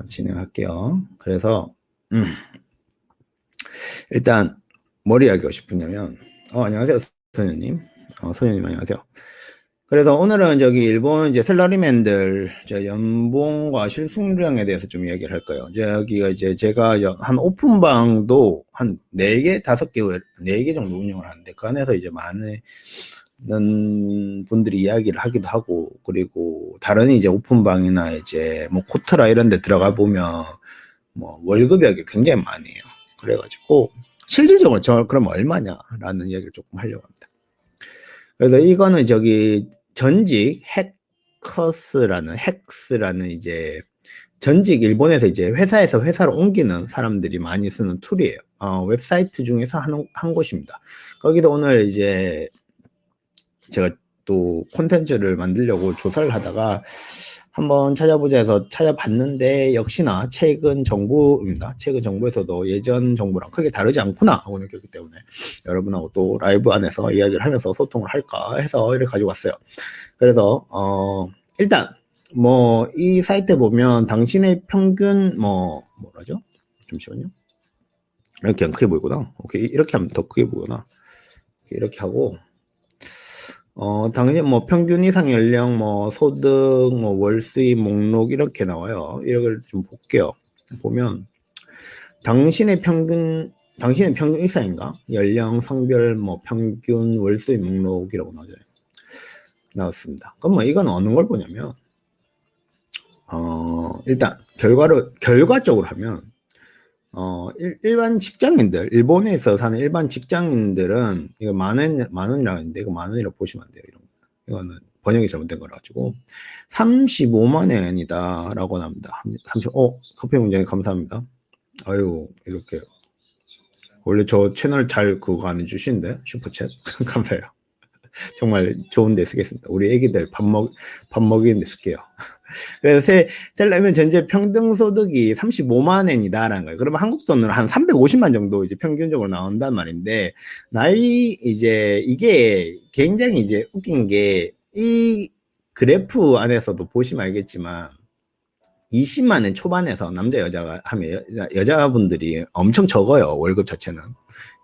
진행할게요. 그래서 일단 뭘 이야기하고 싶으냐면 안녕하세요, 소녀님. 소녀님 안녕하세요. 그래서 오늘은 저기 일본 이제 셀러리맨들 연봉과 실수령에 대해서 좀 이야기를 할 거예요. 여기가 이제 제가 한 오픈방도 한 4개, 5개, 4개 정도 운영을 하는데 그 안에서 이제 많은 분들이 이야기를 하기도 하고, 그리고 다른 이제 오픈방이나 이제 뭐 코트라 이런 데 들어가 보면 뭐 월급이 굉장히 많이 해요. 그래가지고 실질적으로 그럼 얼마냐라는 이야기를 조금 하려고 합니다. 그래서 이거는 저기 전직 헥스라는 이제 전직 일본에서 이제 회사에서 회사로 옮기는 사람들이 많이 쓰는 툴이에요. 웹사이트 중에서 한 곳입니다. 거기도 오늘 이제 제가 또 콘텐츠를 만들려고 조사를 하다가 한번 찾아보자 해서 찾아봤는데 역시나 최근 정보입니다. 최근 정보에서도 예전 정보랑 크게 다르지 않구나 하고 느꼈기 때문에 여러분하고 또 라이브 안에서 이야기를 하면서 소통을 할까 해서 이렇게 가지고 왔어요. 그래서 일단 뭐 이 사이트에 보면 당신의 평균 뭐라죠? 잠시만요. 이렇게 크게 보이구나. 오케이, 이렇게 하면 더 크게 보구나. 이렇게 하고 당신 뭐 평균 이상 연령, 뭐 소득, 뭐 월수입 목록 이렇게 나와요. 이걸 좀 볼게요. 보면 당신의 평균 이상인가? 연령, 성별, 뭐 평균 월수입 목록이라고 나왔습니다. 그럼 뭐 이건 어느 걸 보냐면 일단 결과적으로 하면 일반 직장인들, 일본에서 사는 일반 직장인들은 이거 만 원이라고 했는데 이거 만 원이라고 보시면 안 돼요. 이거는 번역이 잘못된 거라 가지고 35만 원이다 라고 나옵니다. 커피 문장에 감사합니다. 아유, 이렇게 원래 저 채널 잘 그거 안 해주시는데 슈퍼챗 감사해요. 정말 좋은 데 쓰겠습니다. 우리 애기들 밥 먹이는 데 쓸게요. 그래서 셀러리맨 전체 평등 소득이 35만 엔이다라는 거예요. 그러면 한국 돈으로 한 350만 정도 이제 평균적으로 나온단 말인데, 이제 이게 굉장히 이제 웃긴 게, 이 그래프 안에서도 보시면 알겠지만 20만 엔 초반에서 남자 여자가 하면 여자분들이 엄청 적어요. 월급 자체는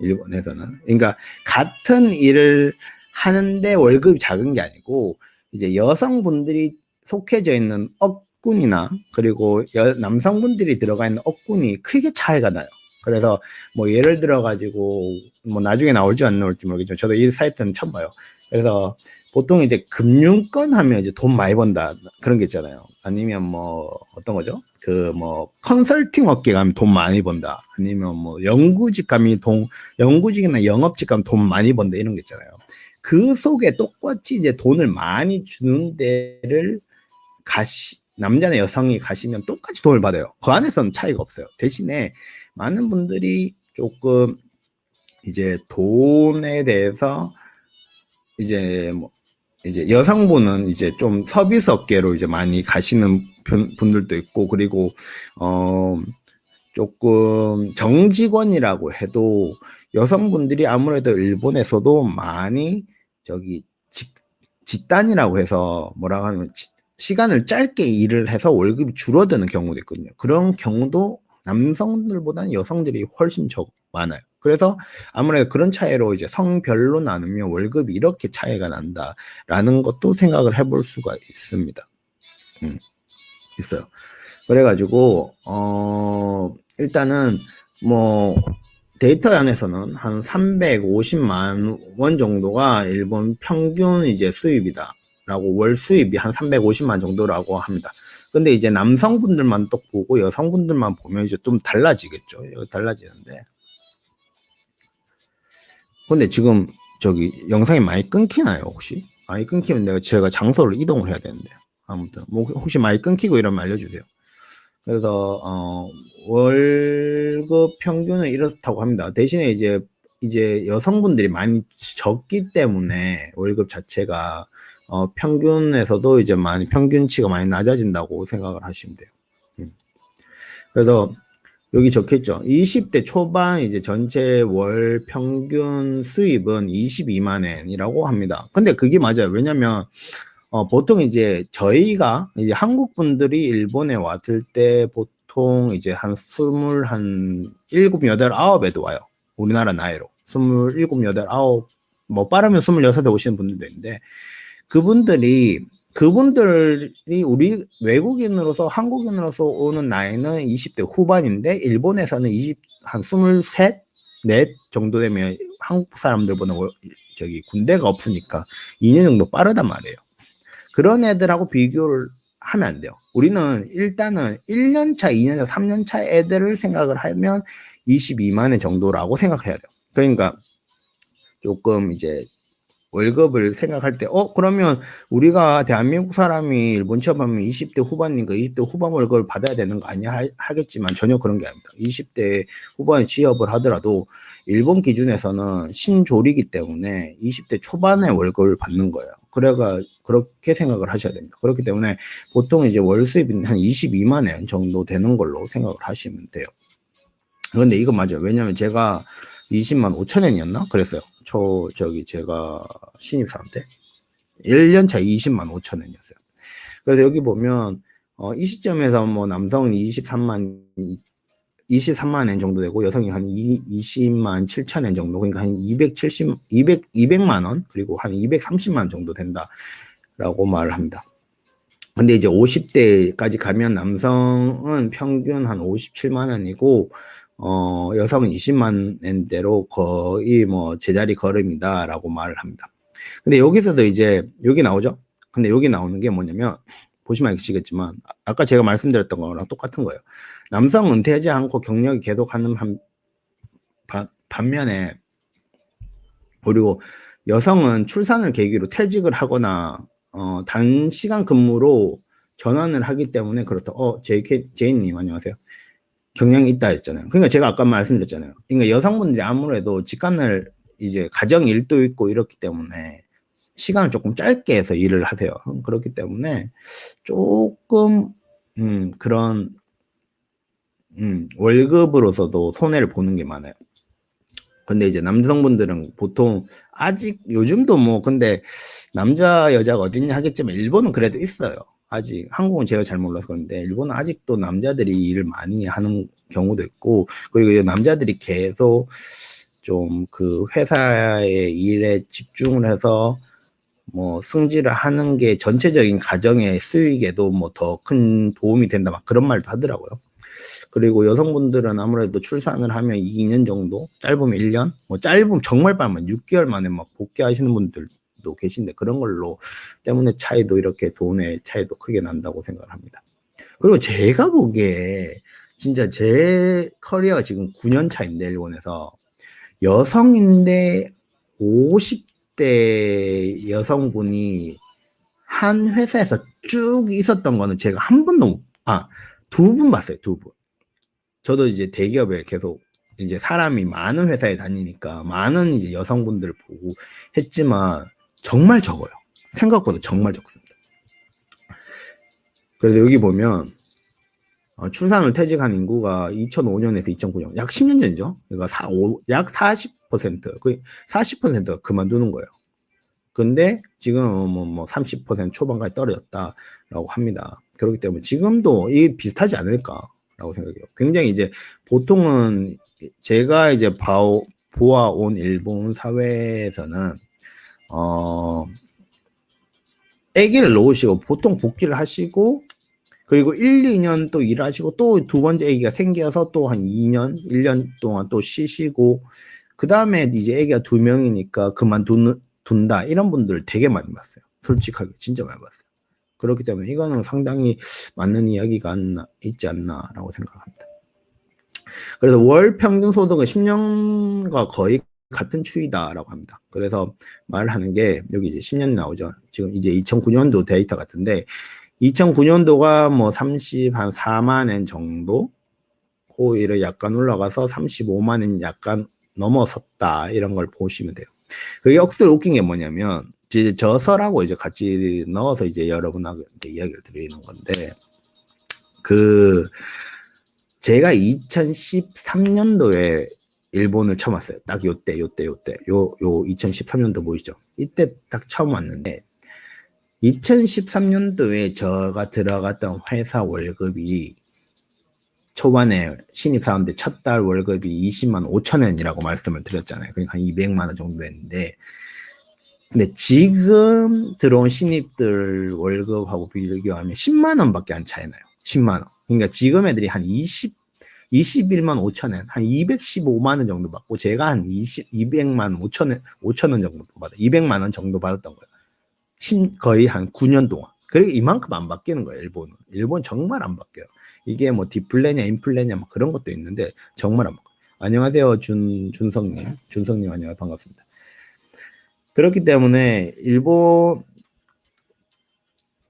일본에서는. 그러니까 같은 일을 하는데 월급이 작은 게 아니고 이제 여성분들이 속해져 있는 업군이나 그리고 남성분들이 들어가 있는 업군이 크게 차이가 나요. 그래서 뭐 예를 들어 가지고 뭐 나중에 나올지 안 나올지 모르겠지만 저도 이 사이트는 처음 봐요. 그래서 보통 이제 금융권 하면 이제 돈 많이 번다 그런 게 있잖아요. 아니면 뭐 어떤 거죠? 그 뭐 컨설팅 업계 가면 돈 많이 번다. 아니면 뭐 연구직이나 영업직 가면 돈 많이 번다 이런 게 있잖아요. 그 속에 똑같이 이제 돈을 많이 주는 데를 남자나 여성이 가시면 똑같이 돈을 받아요. 그 안에서는 차이가 없어요. 대신에 많은 분들이 조금 이제 돈에 대해서 이제 여성분은 이제 좀 서비스 업계로 이제 많이 가시는 분들도 있고, 그리고 조금 정직원이라고 해도 여성분들이 아무래도 일본에서도 많이 집단이라고 해서 뭐라고 하면 시간을 짧게 일을 해서 월급이 줄어드는 경우도 있거든요. 그런 경우도 남성들보다는 여성들이 훨씬 많아요. 그래서 아무래도 그런 차이로 이제 성별로 나누면 월급이 이렇게 차이가 난다라는 것도 생각을 해볼 수가 있습니다. 있어요. 그래가지고 일단은 뭐 데이터 안에서는 한 350만 원 정도가 일본 평균 이제 수입이다라고, 월 수입이 한 350만 정도라고 합니다. 근데 이제 남성분들만 또 보고 여성분들만 보면 이제 좀 달라지겠죠. 달라지는데. 근데 지금 영상이 많이 끊기나요, 혹시? 많이 끊기면 제가 장소를 이동을 해야 되는데. 아무튼 뭐 혹시 많이 끊기고 이러면 알려주세요. 그래서 월급 평균은 이렇다고 합니다. 대신에 이제 여성분들이 많이 적기 때문에 월급 자체가 평균에서도 이제 평균치가 많이 낮아진다고 생각을 하시면 돼요. 그래서 여기 적혀있죠. 20대 초반 이제 전체 월 평균 수입은 22만 엔이라고 합니다. 근데 그게 맞아요. 왜냐면 보통 이제 저희가 이제 한국 분들이 일본에 왔을 때 보통 이제 한 27, 8, 9에도 와요. 우리나라 나이로. 27, 8, 9, 뭐 빠르면 26에 오시는 분들도 있는데, 그분들이 우리 외국인으로서 한국인으로서 오는 나이는 20대 후반인데, 일본에서는 한 23, 4 정도 되면 한국 사람들보다 저기 군대가 없으니까 2년 정도 빠르단 말이에요. 그런 애들하고 비교를 하면 안 돼요. 우리는 일단은 1년차, 2년차, 3년차 애들을 생각을 하면 22만 원 정도라고 생각해야 돼요. 그러니까 조금 이제 월급을 생각할 때, 그러면 우리가 대한민국 사람이 일본 취업하면 20대 후반이니까 20대 후반 월급을 받아야 되는 거 아니야? 하겠지만 전혀 그런 게 아닙니다. 20대 후반에 취업을 하더라도 일본 기준에서는 신조리기 때문에 20대 초반에 월급을 받는 거예요. 그렇게 생각을 하셔야 됩니다. 그렇기 때문에 보통 이제 월 수입이 한 22만 원 정도 되는 걸로 생각을 하시면 돼요. 그런데 이거 맞아요. 왜냐면 제가 20만 5천 원이었나? 그랬어요. 제가 신입사원 때 1년차 20만 5천 원이었어요. 그래서 여기 보면 이 시점에서 뭐 남성은 23만 원 정도 되고 여성이 한 20만 7천 원 정도, 그러니까 한 200만 원, 그리고 한 230만 원 정도 된다라고 말을 합니다. 근데 이제 50대까지 가면 남성은 평균 한 57만 원이고 여성은 20만 원대로 거의 뭐 제자리 걸음이다라고 말을 합니다. 근데 여기서도 이제 여기 나오죠. 근데 여기 나오는 게 뭐냐면 보시면 아시겠지만 아까 제가 말씀드렸던 거랑 똑같은 거예요. 남성 은퇴하지 않고 경력이 계속하는 반면에, 그리고 여성은 출산을 계기로 퇴직을 하거나 단시간 근무로 전환을 하기 때문에 그렇다. 제이님 안녕하세요. 경향이 있다 했잖아요. 그러니까 제가 아까 말씀드렸잖아요. 그러니까 여성분들이 아무래도 직관을 이제 가정 일도 있고 이렇기 때문에 시간을 조금 짧게 해서 일을 하세요. 그렇기 때문에 조금 그런 월급으로서도 손해를 보는 게 많아요. 근데 이제 남성분들은 보통 아직 요즘도 뭐 근데 남자 여자가 어딨냐 하겠지만 일본은 그래도 있어요. 아직 한국은 제가 잘 몰라서 그런데 일본은 아직도 남자들이 일을 많이 하는 경우도 있고, 그리고 남자들이 계속 좀 그 회사의 일에 집중을 해서 뭐 승진을 하는 게 전체적인 가정의 수익에도 뭐 더 큰 도움이 된다 막 그런 말도 하더라고요. 그리고 여성분들은 아무래도 출산을 하면 2년 정도, 짧으면 1년, 뭐 짧으면 정말 빠르면 6개월 만에 막 복귀하시는 분들도 계신데 그런 걸로 때문에 이렇게 돈의 차이도 크게 난다고 생각을 합니다. 그리고 제가 보기에 진짜 제 커리어가 지금 9년 차인데 일본에서 여성인데 50대 여성분이 한 회사에서 쭉 있었던 거는 제가 한 번도 두 분 봤어요. 두 분. 저도 이제 대기업에 계속 이제 사람이 많은 회사에 다니니까 많은 이제 여성분들을 보고 했지만 정말 적어요. 생각보다 정말 적습니다. 그래서 여기 보면 출산을 퇴직한 인구가 2005년에서 2009년, 약 10년 전이죠. 그러니까 약 40%, 거의 40%가 그만두는 거예요. 근데 지금 뭐 30% 초반까지 떨어졌다라고 합니다. 그렇기 때문에 지금도 이게 비슷하지 않을까라고 생각해요. 굉장히 이제 보통은 제가 이제 보아온 일본 사회에서는 아기를 놓으시고 보통 복귀를 하시고 그리고 1, 2년 또 일하시고 또 두 번째 아기가 생겨서 또 한 2년, 1년 동안 또 쉬시고 그 다음에 이제 아기가 2명이니까 그만둔다 이런 분들 되게 많이 봤어요. 솔직하게 진짜 많이 봤어요. 그렇기 때문에 이거는 상당히 맞는 이야기가 있지 않나라고 생각합니다. 그래서 월 평균 소득은 10년과 거의 같은 추이다라고 합니다. 그래서 말하는 게 여기 이제 10년 나오죠. 지금 이제 2009년도 데이터 같은데 2009년도가 뭐 34만 엔 정도, 고일을 약간 올라가서 35만 엔 약간 넘어섰다 이런 걸 보시면 돼요. 그게 억수로 웃긴 게 뭐냐면 이제 저서라고 이제 같이 넣어서 이제 여러분한테 이야기를 드리는 건데 제가 2013년도에 일본을 처음 왔어요. 딱 요때 2013년도 보이죠? 이때 딱 처음 왔는데 2013년도에 제가 들어갔던 회사 월급이 초반에 신입사원들 첫 달 월급이 20만 5천 원이라고 말씀을 드렸잖아요. 그러니까 한 200만 원 정도 됐는데, 근데 지금 들어온 신입들 월급하고 비교하면 10만 원밖에 안 차이 나요. 10만 원. 그러니까 지금 애들이 한 21만 5천 원, 한 215만 원 정도 받고, 제가 한 200만 5천 원 정도 받아요. 200만 원 정도 받았던 거예요. 거의 한 9년 동안. 그리고 이만큼 안 바뀌는 거예요, 일본은. 일본 정말 안 바뀌어요. 이게 뭐 디플레냐, 인플레냐, 뭐 그런 것도 있는데, 정말 안 바뀌어요. 안녕하세요, 준성님. 준성님, 안녕하세요. 반갑습니다. 그렇기 때문에, 일본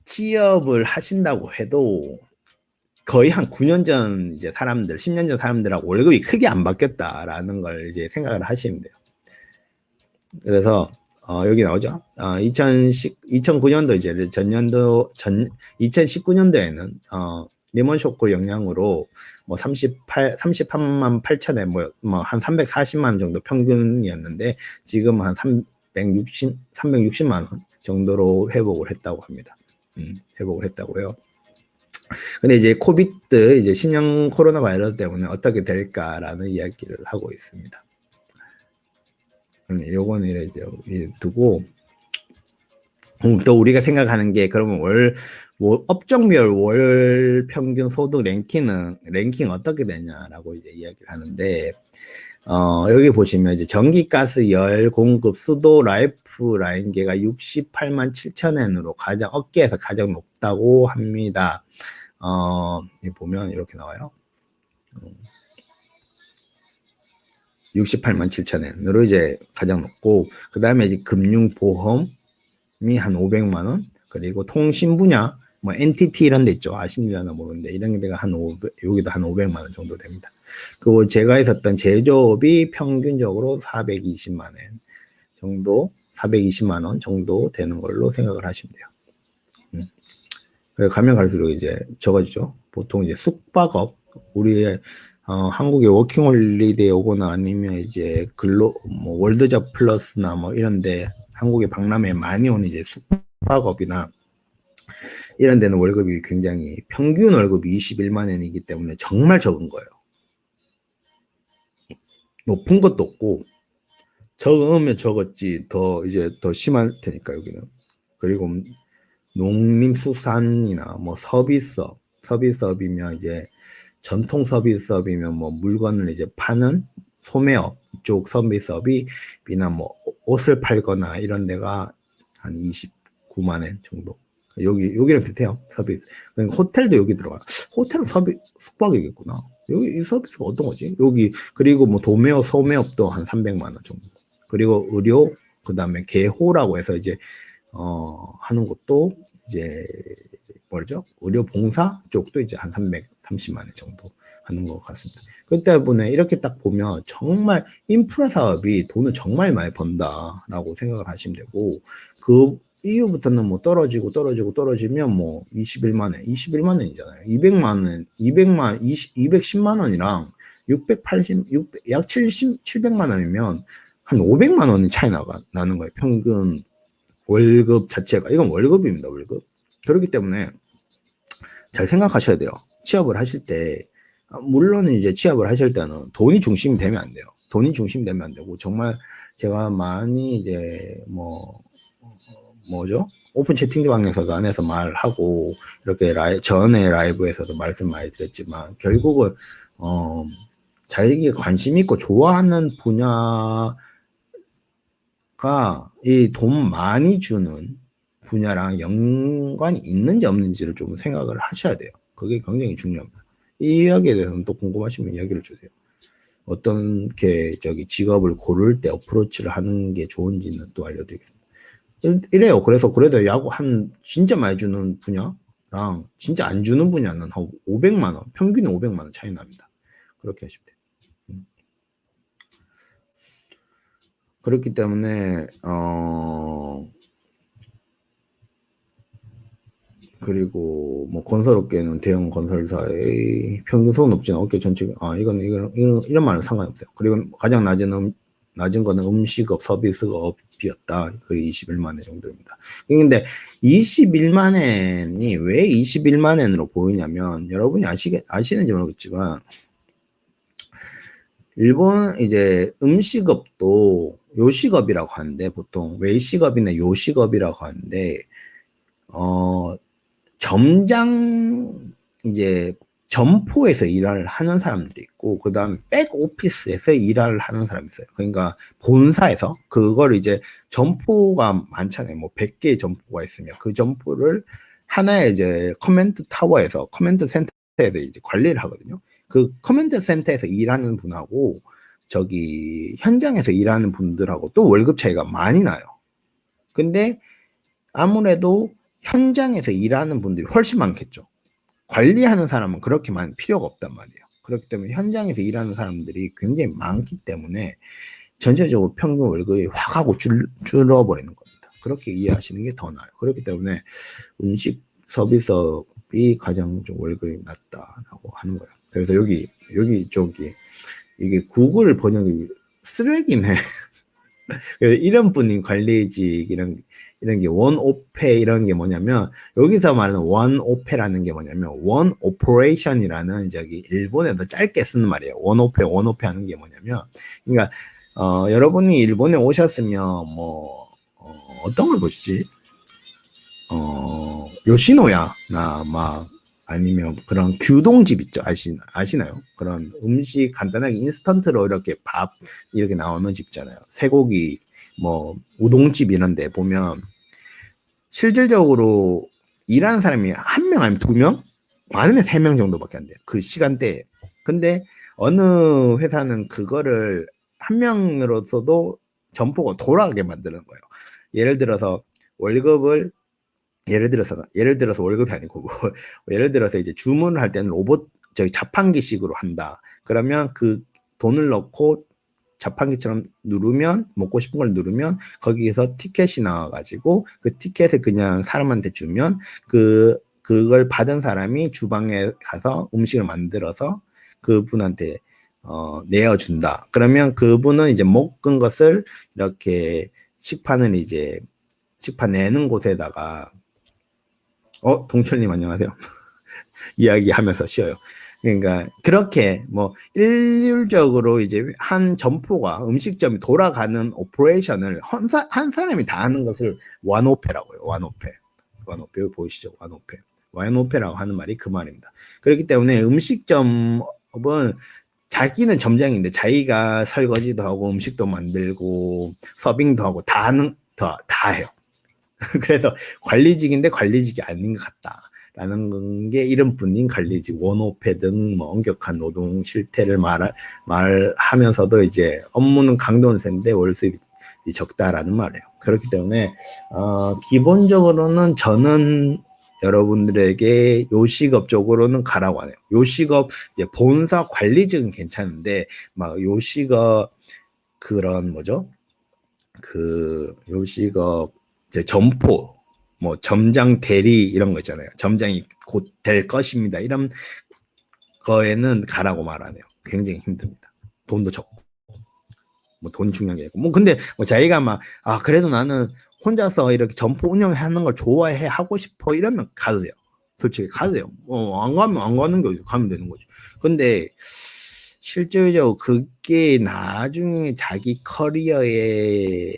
취업을 하신다고 해도, 거의 한 9년 전 이제 사람들, 10년 전 사람들하고 월급이 크게 안 바뀌었다라는 걸 이제 생각을 하시면 돼요. 그래서 여기 나오죠. 2009년도 이제 2019년도에는 리먼 쇼크 영향으로 뭐 33만 8천에 뭐 한 340만 원 정도 평균이었는데 지금 한 360만 원 정도로 회복을 했다고 합니다. 회복을 했다고요. 근데 이제 코비드 이제 신형 코로나 바이러스 때문에 어떻게 될까라는 이야기를 하고 있습니다. 요거는 이제 두고 또 우리가 생각하는 게 그러면 업종별 월 평균 소득 랭킹 어떻게 되냐라고 이제 이야기를 하는데 여기 보시면 이제 전기, 가스, 열 공급, 수도, 라이프 라인계가 68만 7천 엔으로 업계에서 가장 높다고 합니다. 보면 이렇게 나와요. 68만 7천 엔으로 이제 가장 높고, 그 다음에 이제 금융보험이 한 500만 원, 그리고 통신 분야, 뭐 NTT 이런 데 있죠. 아시려나 모르는데 이런 데가 여기도 한 500만 원 정도 됩니다. 그리고 제가 있었던 제조업이 평균적으로 420만 엔 정도, 420만 원 정도 되는 걸로 생각을 하시면 돼요. 가면 갈수록 이제 적어지죠. 보통 이제 숙박업, 우리의 한국의 워킹홀리데이 오거나 아니면 이제 뭐 월드잡 플러스나 뭐 이런데 한국의 박람회에 많이 오는 이제 숙박업이나 이런 데는 월급이 굉장히 평균 월급이 21만 엔이기 때문에 정말 적은 거예요. 높은 것도 없고 적으면 적었지 더 심할 테니까 여기는. 그리고 농림수산이나 뭐 서비스업이면 이제 전통 서비스업이면 뭐 물건을 이제 파는 소매업 쪽 서비스업이나 뭐 옷을 팔거나 이런 데가 한 29만 엔 정도. 여기랑 비슷해요. 서비스. 그러니까 호텔도 여기 들어가요. 호텔은 숙박이겠구나. 여기 이 서비스가 어떤 거지? 여기 그리고 뭐 도매업, 소매업도 한 300만 원 정도. 그리고 의료, 그다음에 개호라고 해서 이제 하는 것도 이제 뭐죠? 의료 봉사 쪽도 이제 한 330만 원 정도 하는 것 같습니다. 그 때문에 이렇게 딱 보면 정말 인프라 사업이 돈을 정말 많이 번다라고 생각을 하시면 되고, 그 이후부터는 뭐 떨어지면 뭐 21만 원이잖아요. 210만 원이랑 약 700만 원이면 한 500만 원이 차이 나는 거예요. 평균 월급 자체가. 이건 월급입니다, 월급. 그렇기 때문에 잘 생각하셔야 돼요. 취업을 하실 때, 물론 이제 취업을 하실 때는 돈이 중심이 되면 안 돼요. 돈이 중심이 되면 안 되고, 정말 제가 많이 이제 뭐죠? 오픈 채팅방에서도 안에서 말하고, 이렇게 전에 라이브에서도 말씀 많이 드렸지만, 결국은, 자기가 관심 있고 좋아하는 분야가 이 돈 많이 주는 분야랑 연관이 있는지 없는지를 좀 생각을 하셔야 돼요. 그게 굉장히 중요합니다. 이 이야기에 대해서는 또 궁금하시면 이야기를 주세요. 어떻게 직업을 고를 때 어프로치를 하는 게 좋은지는 또 알려드리겠습니다. 이래요. 그래도 야구 진짜 많이 주는 분야랑 진짜 안 주는 분야는 한 500만 원, 평균 500만 원 차이 납니다. 그렇게 하시면 돼요. 그렇기 때문에 그리고 뭐 건설업계는 대형 건설사의 평균 소득 높지는 업계 전체 이런 말은 상관없어요. 그리고 가장 낮은 낮은 거는 음식업, 서비스업이었다. 그 21만 원 정도입니다. 근데 21만 원이 왜 21만 원으로 보이냐면, 여러분이 아시는지 모르겠지만, 일본 이제 음식업도 요식업이라고 하는데, 보통 외식업이나 요식업이라고 하는데, 점장, 이제 점포에서 일을 하는 사람들이 있고, 그 다음에 백오피스에서 일을 하는 사람이 있어요. 그러니까 본사에서 그걸 이제 점포가 많잖아요. 뭐 100개의 점포가 있으면 그 점포를 하나의 이제 커맨드 타워에서, 커맨드 센터에서 이제 관리를 하거든요. 그 커맨드 센터에서 일하는 분하고 저기 현장에서 일하는 분들하고 또 월급 차이가 많이 나요. 근데 아무래도 현장에서 일하는 분들이 훨씬 많겠죠. 관리하는 사람은 그렇게 많이 필요가 없단 말이에요. 그렇기 때문에 현장에서 일하는 사람들이 굉장히 많기 때문에 전체적으로 평균 월급이 확 하고 줄어버리는 겁니다. 그렇게 이해하시는 게 더 나아요. 그렇기 때문에 음식 서비스업이 가장 좀 월급이 낮다라고 하는 거예요. 그래서 여기 저기 이게 구글 번역이 쓰레기네. 이런 분이 관리직 이런 게 원오페 이런 게 뭐냐면, 여기서 말하는 원오페라는 게 뭐냐면 원 오퍼레이션이라는 저기 일본에도 짧게 쓰는 말이에요. 원오페 하는 게 뭐냐면, 그러니까 여러분이 일본에 오셨으면 뭐 어떤 걸 보시지? 요시노야나 막 아니면 그런 규동집 있죠. 아시나요? 그런 음식 간단하게 인스턴트로 이렇게 밥 이렇게 나오는 집 있잖아요. 쇠고기 뭐 우동집 이런 데 보면 실질적으로 일하는 사람이 한 명 아니면 두 명? 많으면 세 명 정도밖에 안 돼요. 그 시간대에. 근데 어느 회사는 그거를 한 명으로서도 점포가 돌아가게 만드는 거예요. 예를 들어서 월급을 예를 들어서 월급이 아니고 뭐, 예를 들어서 이제 주문을 할 때는 로봇 저기 자판기식으로 한다. 그러면 그 돈을 넣고 자판기처럼 누르면, 먹고 싶은 걸 누르면 거기에서 티켓이 나와가지고 그 티켓을 그냥 사람한테 주면 그걸 받은 사람이 주방에 가서 음식을 만들어서 그분한테 내어준다. 그러면 그분은 이제 먹은 것을 이렇게 식판을 이제 식판 내는 곳에다가 동철님 안녕하세요. 이야기하면서 쉬어요. 그러니까 그렇게 뭐 일률적으로 이제 한 점포가 음식점이 돌아가는 오퍼레이션을 한 사람이 다 하는 것을 완오페라고요. 완오페 보이시죠? 완오페라고 하는 말이 그 말입니다. 그렇기 때문에 음식점은 자기는 점장인데 자기가 설거지도 하고 음식도 만들고 서빙도 하고 다 해요. 그래서 관리직인데 관리직이 아닌 것 같다라는 게 이런 분인 관리직, 원오페 등 뭐 엄격한 노동 실태를 말하면서도 이제 업무는 강도는 센데 월수입이 적다라는 말이에요. 그렇기 때문에 기본적으로는 저는 여러분들에게 요식업 쪽으로는 가라고 하네요. 요식업 이제 본사 관리직은 괜찮은데 막 요식업 그런 뭐죠? 그 요식업 점포, 뭐 점장 대리 이런 거 있잖아요. 점장이 곧 될 것입니다. 이런 거에는 가라고 말하네요. 굉장히 힘듭니다. 돈도 적고, 뭐 돈 중요한 게 있고, 뭐 근데 뭐 자기가 막 그래도 나는 혼자서 이렇게 점포 운영하는 걸 좋아해 하고 싶어 이러면 가도 돼요. 솔직히 가도 돼요. 안 가면 안 가는 게 가면 되는 거지. 근데 실질적으로 그게 나중에 자기 커리어에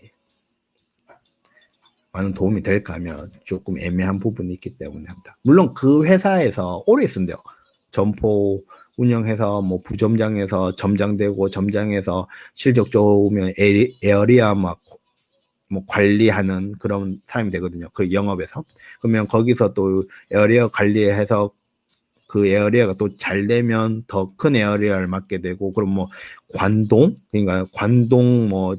많은 도움이 될까 하면 조금 애매한 부분이 있기 때문에 합니다. 물론 그 회사에서 오래 있으면 돼요. 점포 운영해서 뭐 부점장에서 점장 되고 점장에서 실적 좋으면 에어리아 막 뭐 관리하는 그런 사람이 되거든요. 그 영업에서. 그러면 거기서 또 에어리아 관리해서 그 에어리아가 또 잘 되면 더 큰 에어리아를 맡게 되고, 그럼 뭐 그러니까 관동 뭐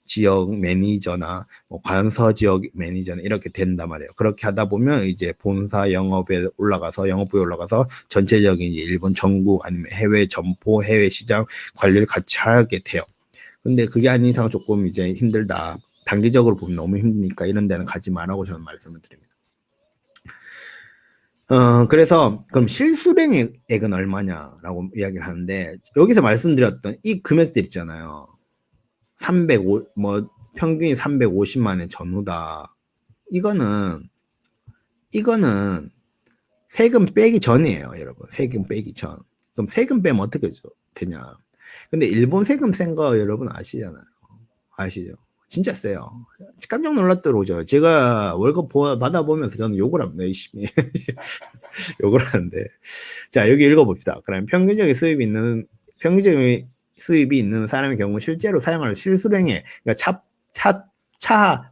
지역 매니저나 뭐 관서 지역 매니저나 이렇게 된단 말이에요. 그렇게 하다 보면 이제 본사 영업에 올라가서 영업부에 올라가서 전체적인 이제 일본 전국 아니면 해외 점포, 해외 시장 관리를 같이 하게 돼요. 근데 그게 아닌 이상 조금 이제 힘들다. 단기적으로 보면 너무 힘드니까 이런 데는 가지 말라고 저는 말씀을 드립니다. 그래서 그럼 실수령액은 얼마냐라고 이야기를 하는데, 여기서 말씀드렸던 이 금액들 있잖아요. 평균이 350만 원 전후다. 이거는 세금 빼기 전이에요, 여러분. 세금 빼기 전. 그럼 세금 빼면 어떻게 되냐? 근데 일본 세금 센 거 여러분 아시잖아요. 아시죠? 진짜 세요. 깜짝 놀랐더라고요. 제가 월급 받아보면서 저는 욕을 합니다, 열심히. 욕을 하는데. 자, 여기 읽어봅시다. 그럼 평균적인 수입이 있는 사람의 경우 실제로 사용할 실수령에, 그러니까 차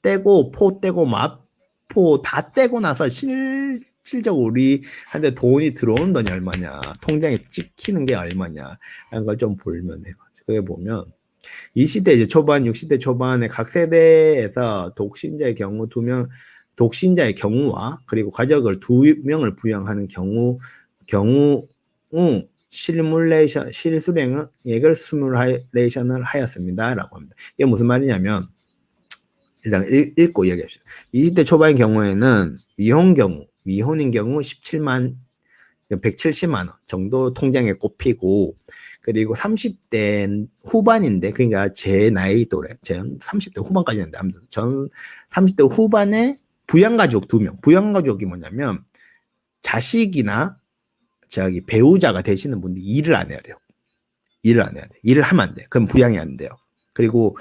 떼고, 포 떼고, 마포 다 떼고 나서 실질적으로 우리한테 돈이 들어오는 돈이 얼마냐, 통장에 찍히는 게 얼마냐, 하는 걸 좀 보면 돼요. 그게 보면, 20대 이제 초반, 60대 초반에 각 세대에서 독신자의 경우와 그리고 가족을 2명을 부양하는 경우 실수령액을 시뮬레이션을 하였습니다라고 합니다. 이게 무슨 말이냐면 일단 읽고 이야기합시다. 20대 초반의 경우에는 미혼인 경우 170만 원 정도 통장에 꼽히고, 그리고 30대 후반인데, 그러니까 제 나이 또래, 전 30대 후반까지인데, 아무튼 전 30대 후반에 부양가족 2명. 부양가족이 뭐냐면 자식이나 배우자가 되시는 분들이 일을 안 해야 돼요. 일을 하면 안 돼. 그럼 부양이 안 돼요. 그리고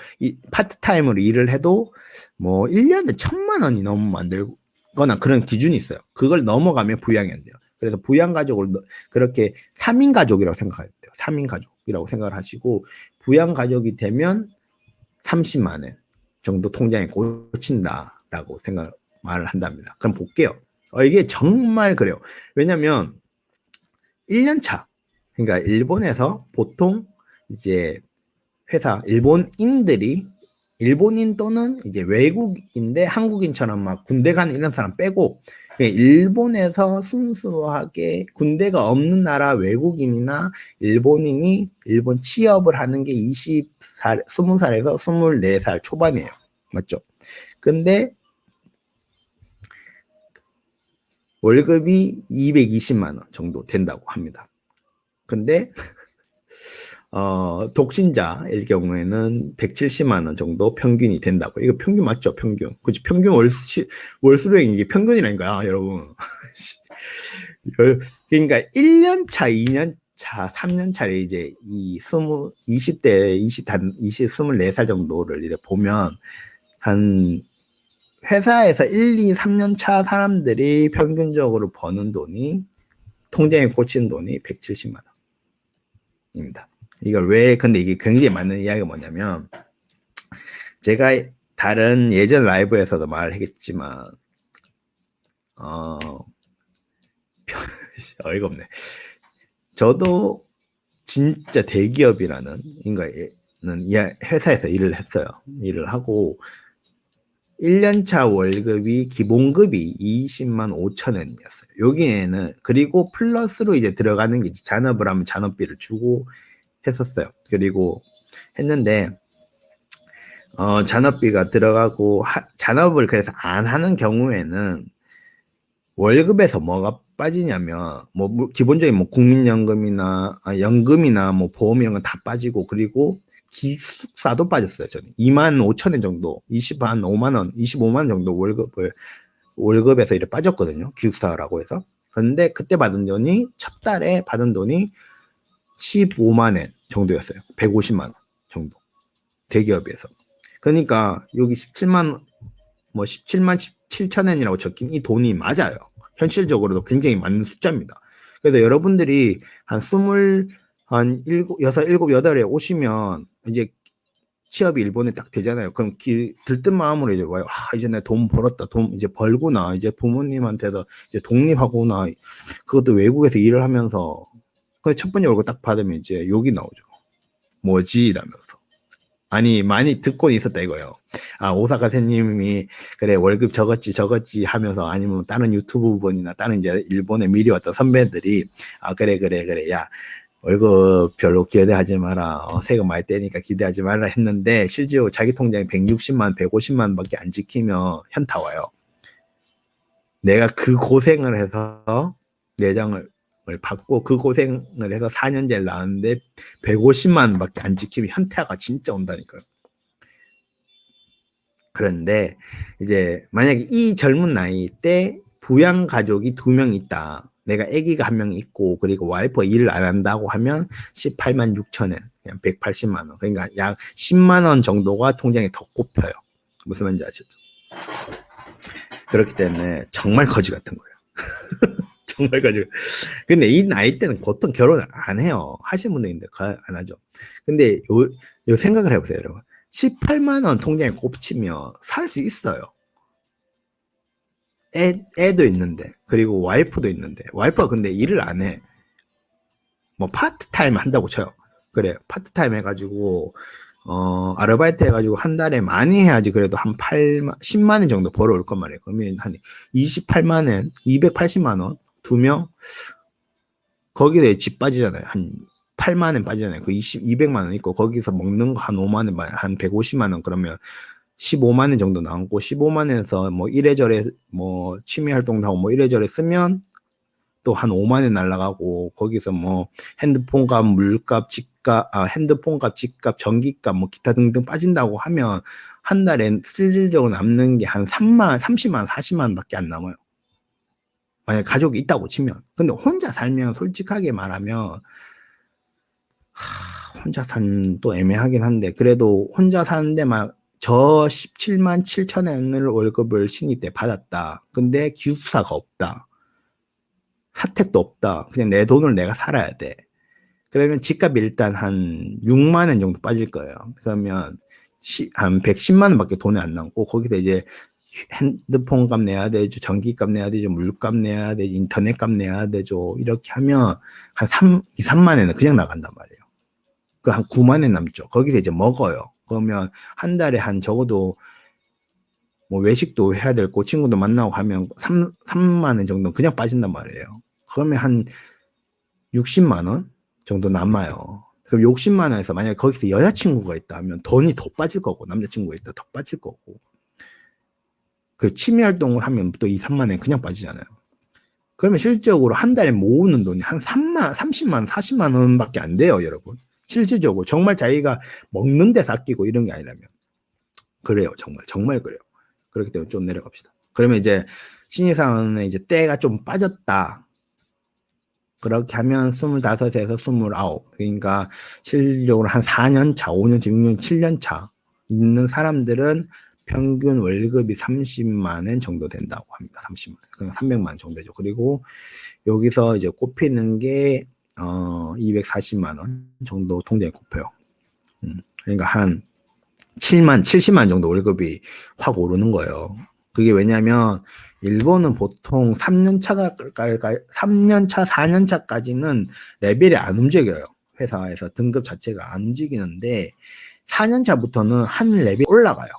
파트타임으로 일을 해도 1년에 1,000만 원이 넘으면 안 되거나 그런 기준이 있어요. 그걸 넘어가면 부양이 안 돼요. 그래서 부양가족을 그렇게 3인 가족이라고 생각해야 돼요. 3인 가족이라고 생각을 하시고, 부양가족이 되면 30만 원 정도 통장에 꽂힌다라고 말을 한답니다. 그럼 볼게요. 이게 정말 그래요. 왜냐면 1년차, 그러니까 일본에서 보통 이제 일본인 또는 이제 외국인데 한국인처럼 막 군대 가는 이런 사람 빼고, 일본에서 순수하게 군대가 없는 나라 외국인이나 일본인이 일본 취업을 하는 게 20살에서 24살 초반이에요. 맞죠? 근데 월급이 220만 원 정도 된다고 합니다. 근데 독신자일 경우에는 170만 원 정도 평균이 된다고. 이거 평균 맞죠? 평균. 그치? 평균 월수령이 이게 평균이라니까요, 여러분. 그러니까 1년 차, 2년 차, 3년 차에 이제 24살 정도를 이렇게 보면, 한 회사에서 1, 2, 3년 차 사람들이 평균적으로 버는 돈이, 통장에 꽂힌 돈이 170만 원입니다. 근데 이게 굉장히 맞는 이야기가 뭐냐면, 제가 다른 예전 라이브에서도 말을 했겠지만, 어이가 없네. 저도 진짜 대기업이라는 회사에서 일을 했어요. 일을 하고, 1년차 월급이 기본급이 20만 5천 원이었어요. 여기에는, 그리고 플러스로 이제 들어가는 게, 잔업을 하면 잔업비를 주고 했었어요. 그리고 했는데, 잔업비가 들어가고, 잔업을 그래서 안 하는 경우에는 월급에서 뭐가 빠지냐면, 기본적인 국민연금이나, 연금이나 보험 이런 건 다 빠지고, 그리고 기숙사도 빠졌어요. 저는 2만 5천 원 정도, 25만 원 정도 월급에서 이렇게 빠졌거든요. 기숙사라고 해서. 그런데 그때 첫 달에 받은 돈이 15만 원 정도였어요. 150만 원 정도. 대기업에서. 그러니까 여기 17만 7천 원이라고 적힌 이 돈이 맞아요. 현실적으로도 굉장히 맞는 숫자입니다. 그래서 여러분들이 한 6, 7, 8에 오시면 이제 취업이 일본에 딱 되잖아요. 그럼 들뜬 마음으로 이제 와요. 이제 내가 돈 벌었다. 돈 이제 벌구나. 이제 부모님한테도 이제 독립하구나. 그것도 외국에서 일을 하면서. 근데 첫 번째 월급 딱 받으면 이제 욕이 나오죠. 뭐지? 이러면서. 아니, 많이 듣고 있었다 이거예요. 오사카 쌤님이 그래 월급 적었지 하면서, 아니면 다른 유튜브 분이나 다른 이제 일본에 미리 왔던 선배들이 그래 야 월급 별로 기대하지 마라. 세금 많이 떼니까 기대하지 말라 했는데, 실제로 자기 통장에 160만, 150만 밖에 안 지키면 현타 와요. 내가 그 고생을 해서 내장을 받고 그 고생을 해서 4년제를 나왔는데 150만 원밖에 안 지키면 현타가 진짜 온다니까요. 그런데 이제 만약에 이 젊은 나이 때 부양 가족이 2명 있다. 내가 아기가 1명 있고 그리고 와이프가 일을 안 한다고 하면 18만 6천 원, 그냥 180만 원. 그러니까 약 10만 원 정도가 통장에 더 꼽혀요. 무슨 말인지 아시죠? 그렇기 때문에 정말 거지 같은 거예요. 정말 거지. 근데 이 나이 때는 보통 결혼을 안 해요. 하시는 분도 있는데 안 하죠. 근데 요 생각을 해보세요, 여러분. 18만 원 통장에 꼽히면 살 수 있어요. 애도 있는데, 그리고 와이프도 있는데, 와이프가 근데 일을 안 해. 뭐 파트타임 한다고 쳐요. 그래, 파트타임 해가지고 아르바이트 해가지고 한 달에 많이 해야지 그래도 한 8만, 10만 원 정도 벌어올 건 말이에요. 그러면 한 28만 원, 280만 원, 2명 거기에 집 빠지잖아요. 한 8만 원 빠지잖아요. 그 200만 원 있고 거기서 먹는 거 한 5만 원, 한 150만 원 그러면 15만 원 정도 나오고 15만 원에서 뭐 이래저래 뭐 취미 활동도 하고 뭐 이래저래 쓰면 또 한 5만 원 날라가고 거기서 뭐 핸드폰값, 물값, 집값, 핸드폰값, 집값, 전기값 뭐 기타 등등 빠진다고 하면 한 달에 실질적으로 남는 게 한 3만, 30만, 40만 원밖에 안 남아요. 만약 가족이 있다고 치면. 근데 혼자 살면 솔직하게 말하면 혼자 사는 또 애매하긴 한데 그래도 혼자 사는데 막 저 17만 7천 원을 월급을 신입 때 받았다. 근데 기숙사가 없다. 사택도 없다. 그냥 내 돈을 내가 살아야 돼. 그러면 집값이 일단 한 6만 원 정도 빠질 거예요. 그러면 한 110만 원밖에 돈이 안 남고 거기서 이제 핸드폰 값 내야 되죠. 전기 값 내야 되죠. 물값 내야 되죠. 인터넷 값 내야 되죠. 이렇게 하면 한 2, 3만 원은 그냥 나간단 말이에요. 그 한 9만 원 남죠. 거기서 이제 먹어요. 그러면 한 달에 한 적어도 뭐 외식도 해야 될 거 친구도 만나고 하면 3만 원 정도 그냥 빠진단 말이에요. 그러면 한 60만 원 정도 남아요. 그럼 60만 원에서 만약에 거기서 여자친구가 있다 하면 돈이 더 빠질 거고 남자친구가 있다 더 빠질 거고 그 취미 활동을 하면 또 2, 3만 원 그냥 빠지잖아요. 그러면 실질적으로 한 달에 모으는 돈이 한 3만, 30만, 40만 원밖에 안 돼요, 여러분. 실질적으로 정말 자기가 먹는 데서 아끼고 이런 게 아니라면 그래요, 정말 그래요. 그렇기 때문에 좀 내려갑시다. 그러면 이제 신입사원은 이제 때가 좀 빠졌다. 그렇게 하면 25에서 29. 그러니까 실질적으로 한 4년 차, 5년 차, 6년, 7년 차 있는 사람들은 평균 월급이 30만 원 정도 된다고 합니다. 30만 원. 그러니까 300만 원 정도 되죠. 그리고 여기서 이제 꼽히는 게 240만 원 정도 통장에 꼽혀요. 그러니까 한 70만 원 정도 월급이 확 오르는 거예요. 그게 왜냐면 일본은 보통 3년차, 4년차까지는 레벨이 안 움직여요. 회사에서 등급 자체가 안 움직이는데 4년차부터는 한 레벨 올라가요.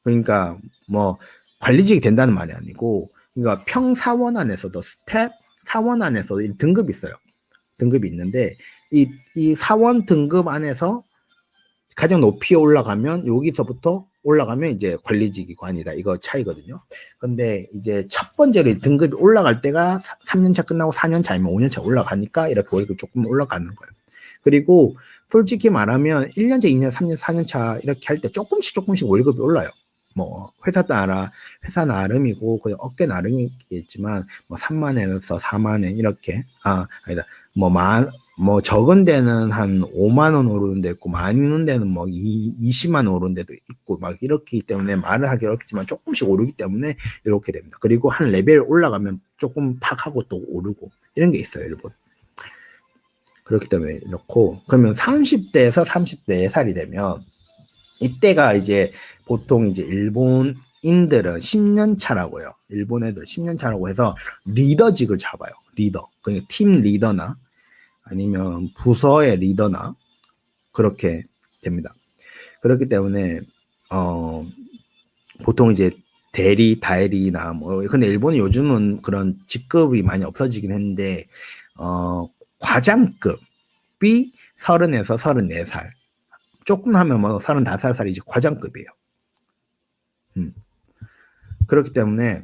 그러니까 뭐 관리직이 된다는 말이 아니고 그러니까 평사원 안에서도 스텝 사원 안에서 등급이 있어요. 등급이 있는데 이 사원 등급 안에서 가장 높이 올라가면 여기서부터 올라가면 이제 관리직이고 아니다 이거 차이거든요. 근데 이제 첫 번째로 등급이 올라갈 때가 3년차 끝나고 4년차 아니면 5년차 올라가니까 이렇게 월급이 조금 올라가는 거예요. 그리고 솔직히 말하면 1년차, 2년, 3년, 4년차 이렇게 할 때 조금씩 월급이 올라요. 뭐 회사 따라 회사 나름이고 그 업계 나름이겠지만 뭐 3만 원에서 4만 원 이렇게 아니다 뭐 적은 데는 한 5만 원 오르는 데 있고 많이 오르는 데는 뭐 20만 원 오르는 데도 있고 막 이렇기 때문에 말을 하기 어렵지만 조금씩 오르기 때문에 이렇게 됩니다. 그리고 한 레벨 올라가면 조금 팍 하고 또 오르고 이런 게 있어요, 일본. 그렇기 때문에 이렇고 그러면 30대에서 34살이 되면 이때가 이제 보통 이제 일본인들은 10년 차라고요. 일본 애들 10년 차라고 해서 리더직을 잡아요. 리더. 그러니까 팀 리더나 아니면 부서의 리더나 그렇게 됩니다. 그렇기 때문에 보통 이제 대리나 뭐 근데 일본이 요즘은 그런 직급이 많이 없어지긴 했는데 과장급이 30에서 34살 조금 하면 뭐 35살이 이제 과장급이에요. 그렇기 때문에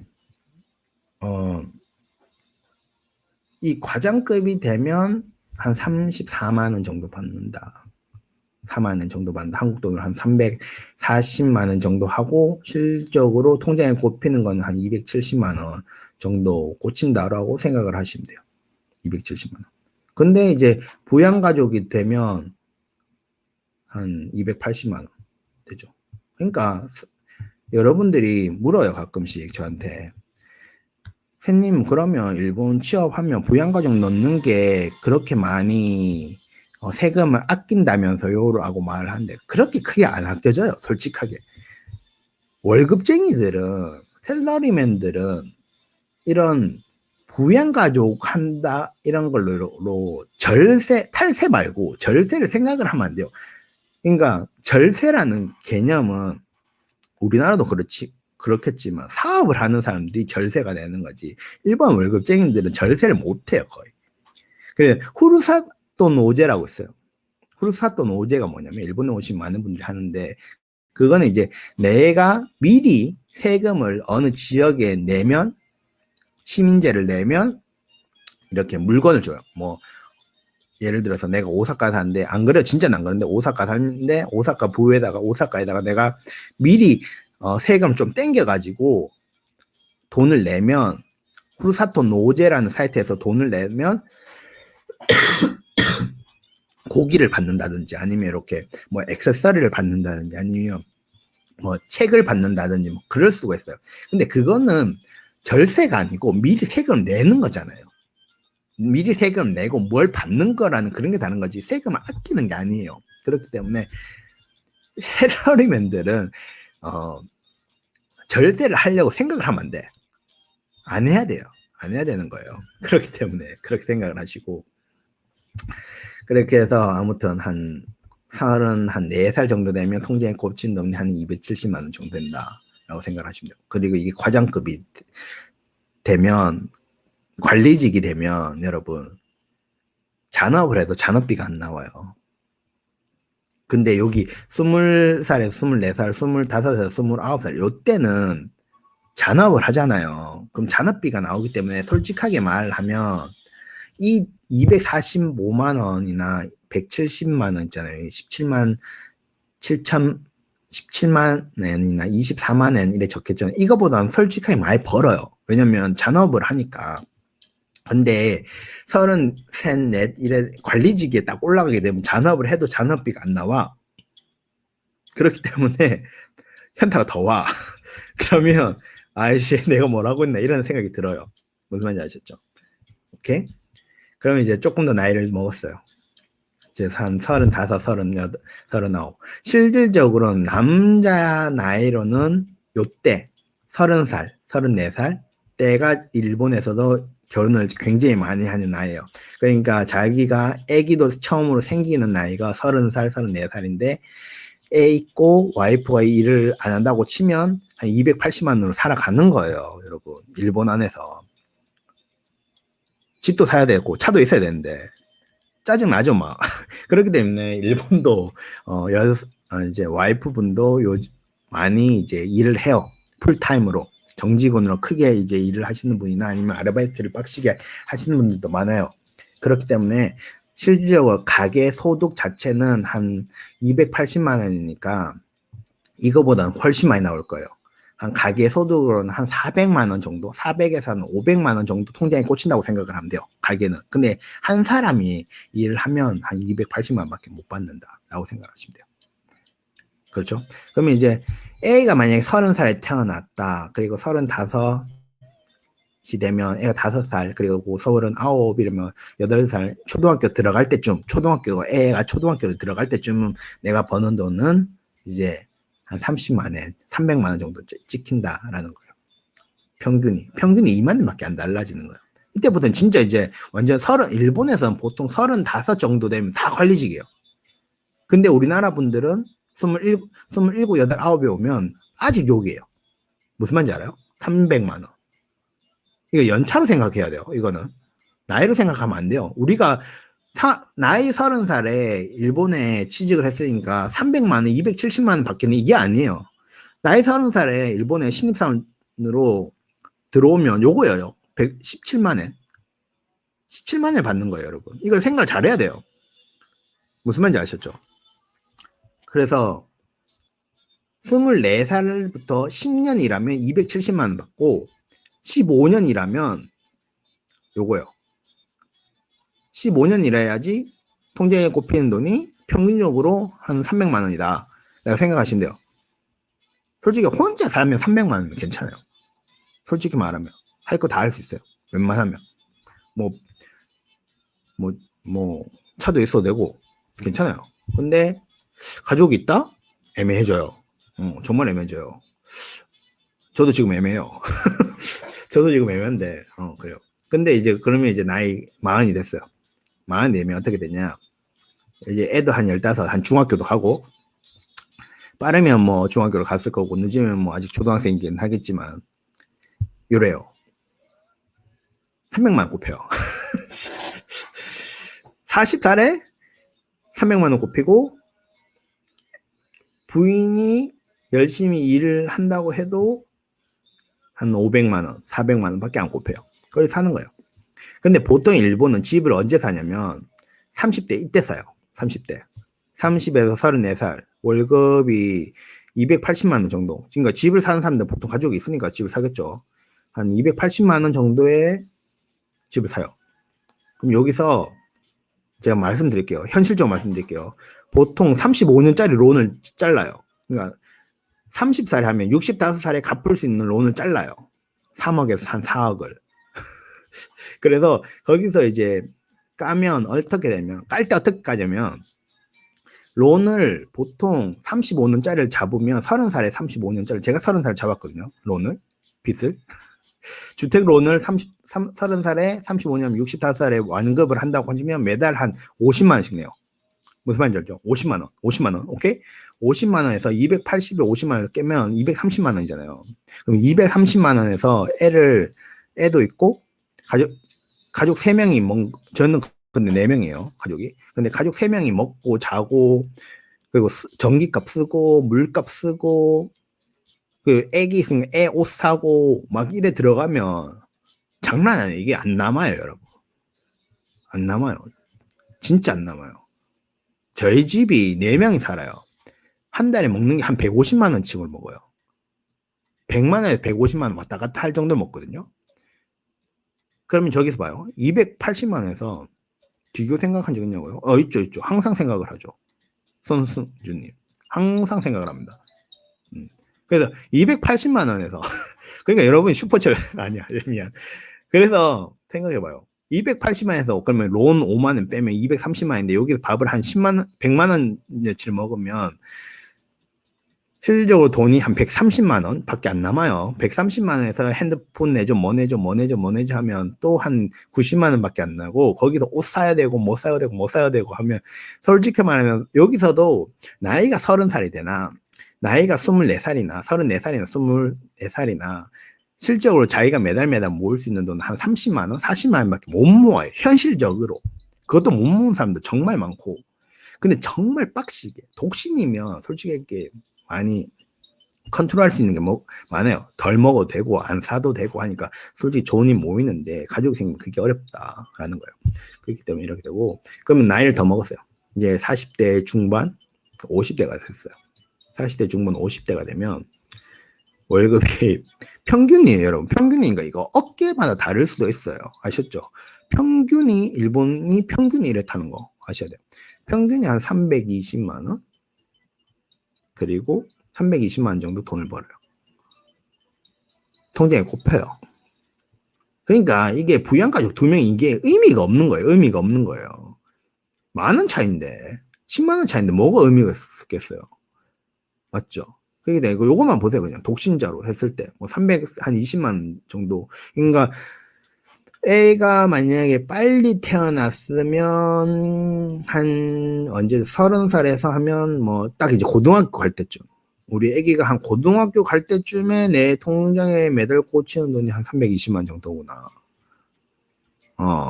이 과장급이 되면 한 34만 원 정도 받는다. 4만 원 정도 받는다. 한국 돈으로 한 340만 원 정도 하고 실적으로 통장에 꼽히는 건 한 270만 원 정도 꽂힌다라고 생각을 하시면 돼요. 270만 원. 근데 이제 부양가족이 되면 한 280만 원 되죠. 그러니까 여러분들이 물어요, 가끔씩 저한테. 선생님, 그러면 일본 취업하면 부양가족 넣는 게 그렇게 많이 세금을 아낀다면서요? 라고 말을 하는데, 그렇게 크게 안 아껴져요, 솔직하게. 월급쟁이들은, 샐러리맨들은 이런 부양가족 한다, 이런 걸로 절세, 탈세 말고 절세를 생각을 하면 안 돼요. 그러니까 절세라는 개념은 우리나라도 그렇겠지만 사업을 하는 사람들이 절세가 되는 거지. 일반 월급쟁이들은 절세를 못 해요, 거의. 그래, 후루사토 노제라고 있어요. 후루사토 노제가 뭐냐면 일본에 오신 많은 분들이 하는데, 그거는 이제 내가 미리 세금을 어느 지역에 내면, 시민세를 내면 이렇게 물건을 줘요. 뭐 예를 들어서 내가 오사카 사는데, 안 그래요, 진짜는 안 그런데, 오사카 사는데 오사카 부에다가 오사카에다가 내가 미리 세금 좀 땡겨가지고 돈을 내면, 후루사토 노제라는 사이트에서 돈을 내면 고기를 받는다든지, 아니면 이렇게 뭐 액세서리를 받는다든지, 아니면 뭐 책을 받는다든지, 뭐 그럴 수가 있어요. 근데 그거는 절세가 아니고 미리 세금을 내는 거잖아요. 미리 세금 내고 뭘 받는 거라는 그런 게 다른 거지, 세금을 아끼는 게 아니에요. 그렇기 때문에 샐러리맨들은 절세를 하려고 생각을 하면 안 돼. 안 해야 돼요. 안 해야 되는 거예요. 그렇기 때문에 그렇게 생각을 하시고, 그렇게 해서 아무튼 한 34살 정도 되면 통장에 꼽힌 돈이 한 270만 원 정도 된다라고 생각하시면 돼요. 그리고 이게 과장급이 되면, 관리직이 되면 여러분 잔업을 해도 잔업비가 안 나와요. 근데 여기 20살에서 24살, 25살에서 29살 요때는 잔업을 하잖아요. 그럼 잔업비가 나오기 때문에 솔직하게 말하면 이 245만 원이나 170만 원 있잖아요. 17만 17만 엔이나 24만 엔 이래 적혔잖아요. 이거보다는 솔직하게 많이 벌어요. 왜냐면 잔업을 하니까. 근데 33, 넷 이래 관리직에 딱 올라가게 되면 잔업을 해도 잔업비가 안 나와. 그렇기 때문에 현타가 더 와. 그러면 아이씨, 내가 뭐라고 했나 이런 생각이 들어요. 무슨 말인지 아셨죠? 오케이? 그러면 이제 조금 더 나이를 먹었어요. 이제 한 35, 38, 39. 실질적으로는 남자 나이로는 요때 30살, 34살 때가 일본에서도 결혼을 굉장히 많이 하는 나이예요. 그러니까 자기가 아기도 처음으로 생기는 나이가 30살, 34살인데 애 있고 와이프가 일을 안 한다고 치면 한 280만 원으로 살아가는 거예요, 여러분. 일본 안에서. 집도 사야 되고 차도 있어야 되는데 짜증 나죠, 막. 그렇기 때문에 일본도 이제 와이프분도 많이 이제 일을 해요. 풀타임으로 정직원으로 크게 이제 일을 하시는 분이나 아니면 아르바이트를 빡시게 하시는 분들도 많아요. 그렇기 때문에 실질적으로 가계 소득 자체는 한 280만 원이니까 이거보다는 훨씬 많이 나올 거예요. 한 가계 소득으로는 한 400만 원 정도, 400에서 한 500만 원 정도 통장에 꽂힌다고 생각을 하면 돼요, 가계는. 근데 한 사람이 일을 하면 한 280만 원밖에 못 받는다라고 생각하시면 돼요. 그렇죠? 그러면 이제 A가 만약에 30살에 태어났다. 그리고 35이 되면 애가 5살, 그리고 서울은 9이라면 8살 초등학교 들어갈 때쯤, 애가 초등학교 들어갈 때쯤 내가 버는 돈은 이제 한 30만 원, 300만 원 정도 찍힌다라는 거예요. 평균이 2만 원밖에 안 달라지는 거예요. 이때부터는 진짜 이제 완전 일본에서는 보통 35 정도 되면 다 관리직이에요. 근데 우리나라 분들은 27, 8, 9에 오면 아직 여기에요. 무슨 말인지 알아요? 300만 원. 이거 연차로 생각해야 돼요. 이거는 나이로 생각하면 안 돼요. 우리가 나이 30살에 일본에 취직을 했으니까 300만 원, 270만 원 받기는 이게 아니에요. 나이 30살에 일본에 신입사원으로 들어오면 요거예요. 117만 원. 17만을 받는 거예요, 여러분. 이걸 생각을 잘해야 돼요. 무슨 말인지 아셨죠? 그래서 24살부터 10년 일하면 270만 원 받고 15년 일하면 요거요. 15년 일해야지 통장에 꼽히는 돈이 평균적으로 한 300만 원이다. 라고 생각하시면 돼요. 솔직히 혼자 살면 300만 원은 괜찮아요. 솔직히 말하면 할 거 다 할 수 있어요. 웬만하면 뭐 차도 있어도 되고 괜찮아요. 근데 가족이 있다? 애매해져요. 정말 애매해져요. 저도 지금 애매해요. 저도 지금 애매한데 그래요. 근데 이제 그러면 이제 나이 40이 됐어요. 40 되면 어떻게 되냐? 이제 애도 한 15, 한 중학교도 가고, 빠르면 뭐 중학교를 갔을 거고, 늦으면 뭐 아직 초등학생이긴 하겠지만, 요래요. 300만 원 꼽혀요. 40살에 300만 원 꼽히고, 부인이 열심히 일을 한다고 해도 한 500만 원, 400만 원 밖에 안 꼽혀요. 그걸 사는 거예요. 근데 보통 일본은 집을 언제 사냐면 30대 이때 사요. 30대. 30에서 34살. 월급이 280만 원 정도. 그러니까 집을 사는 사람들 보통 가족이 있으니까 집을 사겠죠. 한 280만 원 정도의 집을 사요. 그럼 여기서 제가 말씀드릴게요. 현실적으로 말씀드릴게요. 보통 35년짜리 론을 잘라요. 그러니까 30살에 하면 65살에 갚을 수 있는 론을 잘라요. 3억에서 한 4억을. 그래서 거기서 이제 까면 어떻게 되면, 깔 때 어떻게 까냐면, 론을 보통 35년짜리를 잡으면 30살에 35년짜리, 제가 30살 잡았거든요. 론을, 빚을. 주택 론을 30살에 35년, 65살에 완급을 한다고 하시면 매달 한 50만 원씩 내요. 무슨 말인지 알죠? 50만 원, 50만 원, 오케이? 50만 원에서 280에 50만 원을 깨면 230만 원이잖아요. 그럼 230만 원에서 애도 있고, 가족 3명이 저는 근데 4명이에요, 가족이. 근데 가족 3명이 먹고 자고, 그리고 전기값 쓰고, 물값 쓰고, 그 애기 있으면 애 옷 사고, 막 이래 들어가면 장난 아니에요. 이게 안 남아요, 여러분. 안 남아요. 진짜 안 남아요. 저희 집이 4명이 살아요. 한 달에 먹는 게 한 150만 원씩을 먹어요. 100만 원에서 150만 원 왔다 갔다 할 정도 먹거든요. 그러면 저기서 봐요. 280만 원에서 비교 생각한 적 있냐고요? 있죠. 항상 생각을 하죠. 손승주님. 항상 생각을 합니다. 그래서 280만 원에서, 그러니까 여러분이 슈퍼챗, 아니야, 미안. 그래서 생각해봐요. 280만 원에서 그러면 론 5만 원 빼면 230만 원인데 여기서 밥을 한 10만 원, 100만 원어치를 먹으면 실질적으로 돈이 한 130만 원 밖에 안 남아요. 130만 원에서 핸드폰 내죠, 뭐 내죠 하면 또 한 90만 원 밖에 안 나고, 거기서 옷 사야 되고, 못 사야 되고 하면, 솔직히 말하면, 여기서도 나이가 30살이 되나, 나이가 24살이나, 34살이나, 24살이나, 실적으로 자기가 매달 모을 수 있는 돈 한 30만 원, 40만 원 밖에 못 모아요. 현실적으로. 그것도 못 모으는 사람도 정말 많고. 근데 정말 빡시게. 독신이면 솔직히 많이 컨트롤할 수 있는 게 많아요. 덜 먹어도 되고 안 사도 되고 하니까 솔직히 돈이 모이는데 가족이 생기면 그게 어렵다라는 거예요. 그렇기 때문에 이렇게 되고, 그러면 나이를 더 먹었어요. 이제 40대 중반, 50대가 됐어요. 40대 중반, 50대가 되면 월급이 평균이에요, 여러분. 평균이니까 이거 업계마다 다를 수도 있어요. 아셨죠? 일본이 평균이 이렇다는 거 아셔야 돼요. 평균이 한 320만 원? 그리고 320만 원 정도 돈을 벌어요. 통장에 꼽혀요. 그러니까 이게 부양가족 2명이 이게 의미가 없는 거예요. 많은 차이인데, 10만 원 차이인데 뭐가 의미가 있겠어요? 맞죠? 그게 되고, 요것만 보세요. 그냥 독신자로 했을 때 뭐 320만 원 정도. 그러니까 애가 만약에 빨리 태어났으면 한 언제 30살에서 하면 뭐 딱 이제 고등학교 갈 때쯤, 우리 애기가 한 고등학교 갈 때쯤에 내 통장에 매달 꽂히는 돈이 한 320만 정도구나.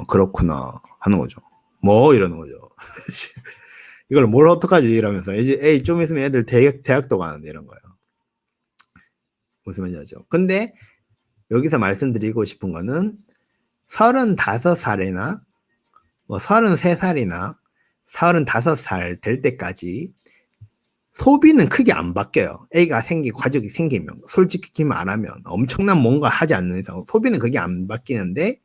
그렇구나 하는 거죠. 뭐 이러는 거죠. 이걸 뭘 어떡하지 이러면서, 이제 좀 있으면 애들 대학도 가는데 이런 거예요. 무슨 말인지 알죠? 근데 여기서 말씀드리고 싶은 거는 35살이나 뭐 33살이나 35살 될 때까지 소비는 크게 안 바뀌어요. 애가 생기고 가족이 생기면, 솔직히 말하면 엄청난 뭔가 하지 않는 이상 소비는 그게 안 바뀌는데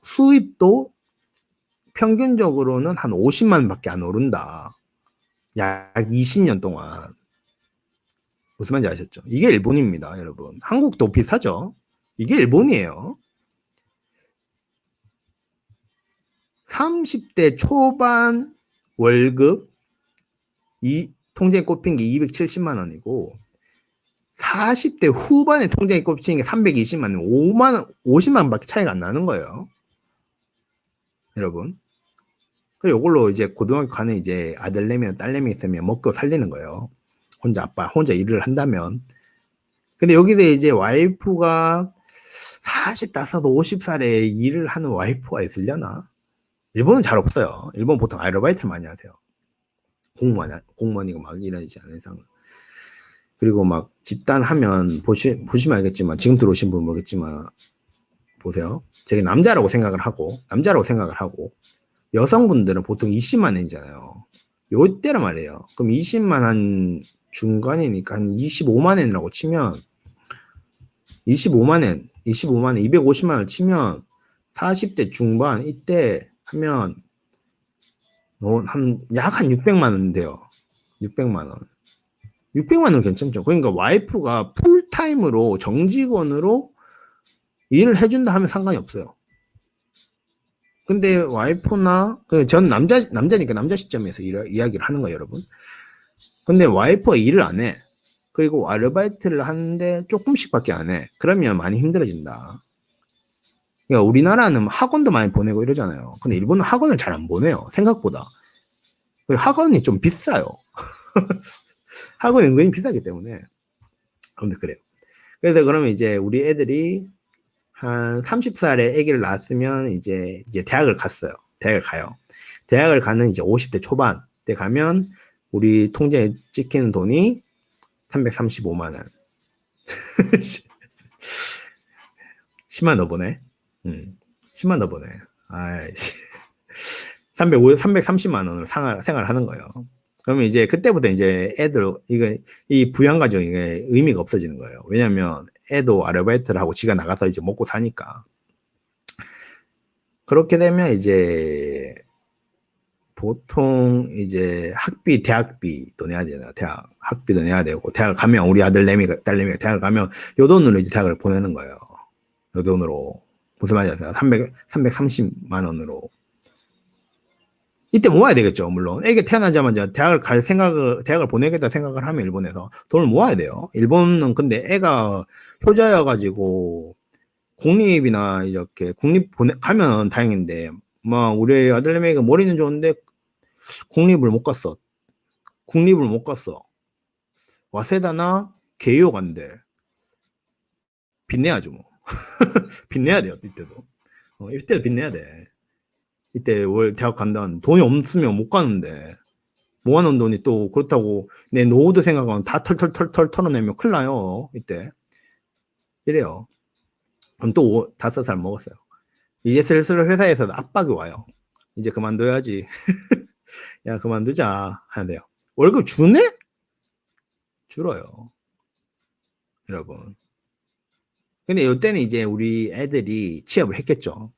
수입도 평균적으로는 한 50만 밖에 안 오른다. 약 20년 동안. 무슨 말인지 아셨죠? 이게 일본입니다, 여러분. 한국도 비슷하죠? 이게 일본이에요. 30대 초반 월급 이 통장에 꼽힌 게 270만 원이고 40대 후반에 통장에 꼽힌 게 320만 원, 5만 원, 50만 원밖에 차이가 안 나는 거예요. 여러분. 그리고 이걸로 이제 고등학교 가는 이제 아들내미나 딸내미 있으면 먹고 살리는 거예요. 혼자 아빠 혼자 일을 한다면. 근데 여기서 이제 와이프가 45, 50살에 일을 하는 와이프가 있으려나? 일본은 잘 없어요. 일본 보통 아르바이트를 많이 하세요. 공무원이고 막 이러지 않은 이상. 그리고 막 집단하면 보시면 알겠지만 지금 들어오신 분 모르겠지만 보세요. 제가 남자라고 생각을 하고 여성분들은 보통 20만 원이잖아요. 요때란 말이에요. 그럼 20만 한 중간이니까 한 25만 원이라고 치면 25만 원, 250만 원 치면 40대 중반 이때 하면 약 한 600만 원 돼요. 600만 원. 600만 원 괜찮죠. 그러니까 와이프가 풀타임으로 정직원으로 일을 해준다 하면 상관이 없어요. 근데 와이프나 전 남자니까 남자 시점에서 이야기를 하는 거예요, 여러분. 근데 와이프가 일을 안 해. 그리고 아르바이트를 하는데 조금씩밖에 안 해. 그러면 많이 힘들어진다. 그러니까 우리나라는 학원도 많이 보내고 이러잖아요. 근데 일본은 학원을 잘 안 보내요. 생각보다. 그리고 학원이 좀 비싸요. 학원이 은근히 비싸기 때문에. 아무튼 그래요. 그래서 그러면 이제 우리 애들이 한 30살에 아기를 낳았으면 이제 대학을 갔어요. 대학을 가요. 대학을 가는 이제 50대 초반 때 가면 우리 통장에 찍히는 돈이 335만 원. 10만 더 보네. 10만 더 보네. 아이씨. 330만 원으로 생활하는 거예요. 그러면 이제 그때부터 이제 애들 이 부양 가정이 의미가 없어지는 거예요. 왜냐하면 애도 아르바이트를 하고 지가 나가서 이제 먹고 사니까. 그렇게 되면 이제 보통 이제 대학비도 내야 되나, 학비도 내야 되고, 대학을 가면 우리 딸내미가 대학을 가면 요 돈으로 이제 대학을 보내는 거예요. 요 돈으로. 무슨 말인지 아세요? 330만 원으로. 이때 모아야 되겠죠, 물론. 애기 태어나자마자 대학을 보내겠다 생각을 하면 일본에서 돈을 모아야 돼요. 일본은 근데 애가 효자여가지고 공립이나 이렇게 가면 다행인데, 우리 아들내미가 머리는 좋은데 국립을 못 갔어. 와세다나 개요 간대. 빚내야죠, 뭐. 빚내야 돼요, 이때도. 이때도 빚내야 돼. 이때 월 대학 간다는 돈이 없으면 못 가는데 모아놓은 돈이 또 그렇다고 내 노후도 생각하면 다 털털 털어내면 큰일 나요. 이때 이래요. 그럼 또 5살 먹었어요. 이제 슬슬 회사에서 압박이 와요. 이제 그만둬야지. 야, 그만두자 하는데요. 월급 주네? 줄어요, 여러분. 근데 이때는 이제 우리 애들이 취업을 했겠죠.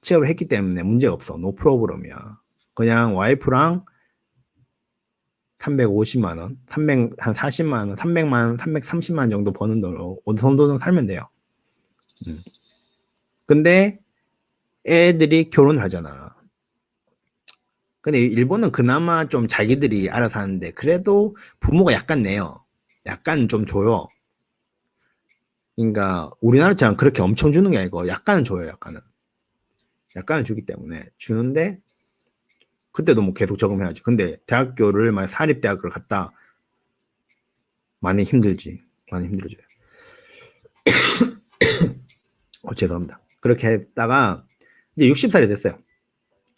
취업을 했기 때문에 문제가 없어. 노 프로브럼이야. 그냥 와이프랑 350만 원, 한 40만 원, 300만 원, 330만 원 정도 버는 돈으로 어느 정도는 살면 돼요. 근데 애들이 결혼을 하잖아. 근데 일본은 그나마 좀 자기들이 알아서 하는데 그래도 부모가 약간 내요. 약간 좀 줘요. 그러니까 우리나라처럼 그렇게 엄청 주는 게 아니고 약간은 줘요. 약간은 주기 때문에 주는데 그때도 뭐 계속 적응해야지. 근데 대학교를 만약 사립대학을 갔다 많이 힘들어져요. 죄송합니다. 그렇게 했다가 이제 60살이 됐어요.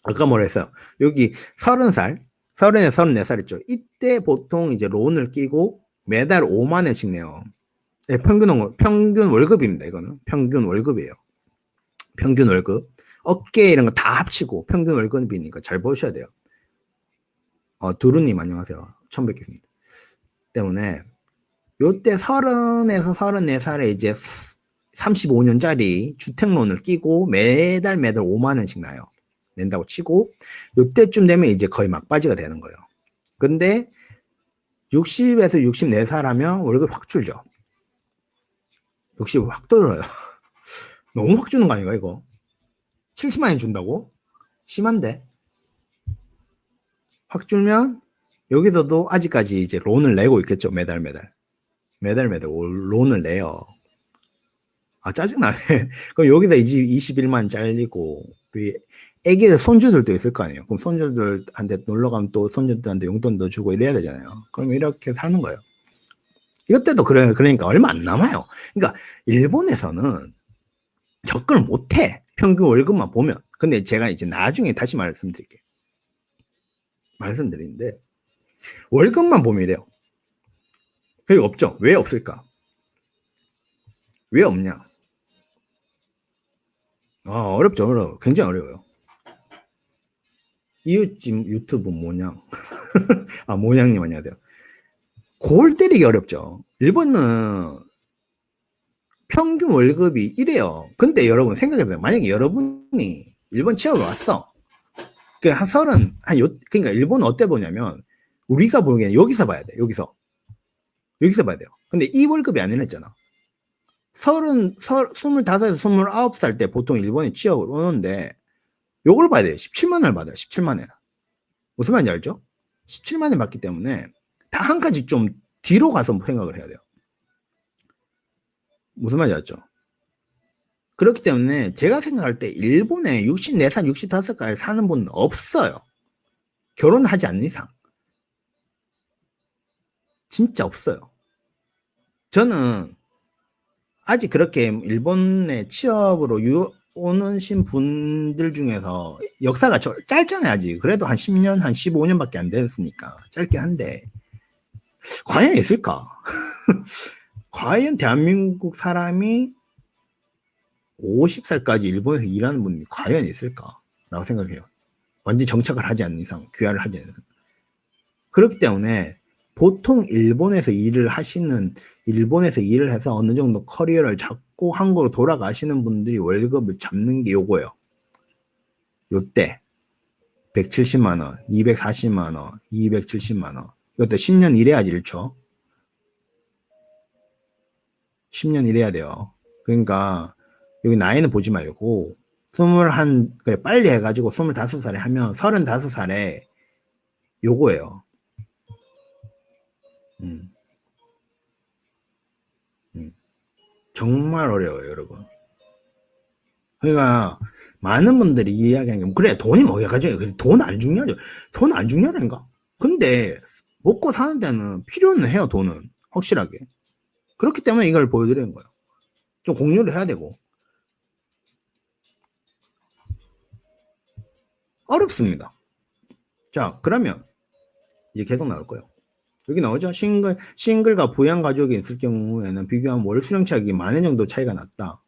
아까 뭐라 했어요? 여기 30살, 34살 있죠. 이때 보통 이제 론을 끼고 매달 5만 원씩 내요. 네, 평균 월급입니다. 이거는 평균 월급이에요. 평균 월급 어깨 이런 거 다 합치고 평균 월급이니까 잘 보셔야 돼요. 두루님 안녕하세요. 처음 뵙겠습니다. 때문에 요때 30에서 34살에 이제 35년짜리 주택론을 끼고 매달 5만 원씩 나요. 낸다고 치고 요때쯤 되면 이제 거의 막바지가 되는 거예요. 근데 60에서 64살 하면 월급 확 줄죠. 60 확 떨어요. 너무 확 주는 거 아닌가 이거? 70만 원 준다고? 심한데? 확 줄면 여기서도 아직까지 이제 론을 내고 있겠죠. 매달 론을 내요. 짜증나네. 그럼 여기서 이제 21만 잘리고 애기들 손주들도 있을 거 아니에요. 그럼 손주들한테 놀러 가면 또 손주들한테 용돈도 주고 이래야 되잖아요. 그럼 이렇게 사는 거예요. 이것때도 그러니까 얼마 안 남아요. 그러니까 일본에서는 접근을 못해. 평균 월급만 보면. 근데 제가 이제 나중에 다시 말씀드리는데 월급만 보면 이래요. 그게 없죠. 왜 없을까? 왜 없냐? 어렵죠. 어려워. 굉장히 어려워요. 이웃집 유튜브 모냥. 모냥님 안녕하세요. 골 때리기 어렵죠. 일본은 평균 월급이 이래요. 근데 여러분 생각해보세요. 만약에 여러분이 일본 취업을 왔어. 그러니까 일본은 어때 보냐면 우리가 보기에는 여기서 봐야 돼. 여기서 봐야 돼요. 근데 이 월급이 아니랬잖아. 25에서 29살 때 보통 일본에 취업을 오는데 요걸 봐야 돼요. 17만 원을 받아요. 17만 원. 무슨 말인지 알죠? 17만 원 받기 때문에 다 한 가지 좀 뒤로 가서 생각을 해야 돼요. 무슨 말인지 알죠? 그렇기 때문에 제가 생각할 때 일본에 64살, 65살까지 사는 분은 없어요. 결혼하지 않는 이상. 진짜 없어요. 저는 아직 그렇게 일본에 취업으로 오는 분들 중에서 역사가 짧잖아요. 아직. 그래도 한 10년, 한 15년밖에 안 됐으니까 짧긴 한데 과연 있을까? 과연 대한민국 사람이 50살까지 일본에서 일하는 분이 과연 있을까? 라고 생각해요. 완전 정착을 하지 않는 이상, 귀화를 하지 않는 이상. 그렇기 때문에 보통 일본에서 일을 해서 어느 정도 커리어를 잡고 한국으로 돌아가시는 분들이 월급을 잡는 게 요거예요. 요때 170만 원, 240만 원, 270만 원. 이것도 10년 일해야지 1초. 10년 일해야 돼요. 그러니까 여기 나이는 보지 말고 빨리 해가지고 25살에 하면 35살에 요거예요. 정말 어려워요, 여러분. 그러니까 많은 분들이 이야기하는 게 그래 돈이 뭐여가지고 돈 안 중요하죠. 돈 안 중요하다니까. 근데 먹고 사는 데는 필요는 해요. 돈은 확실하게. 그렇기 때문에 이걸 보여드리는 거예요. 좀 공유를 해야 되고. 어렵습니다. 자, 그러면 이제 계속 나올 거예요. 여기 나오죠. 싱글과 부양 가족이 있을 경우에는 비교하면 월 수령 차익이 만 원 정도 차이가 났다.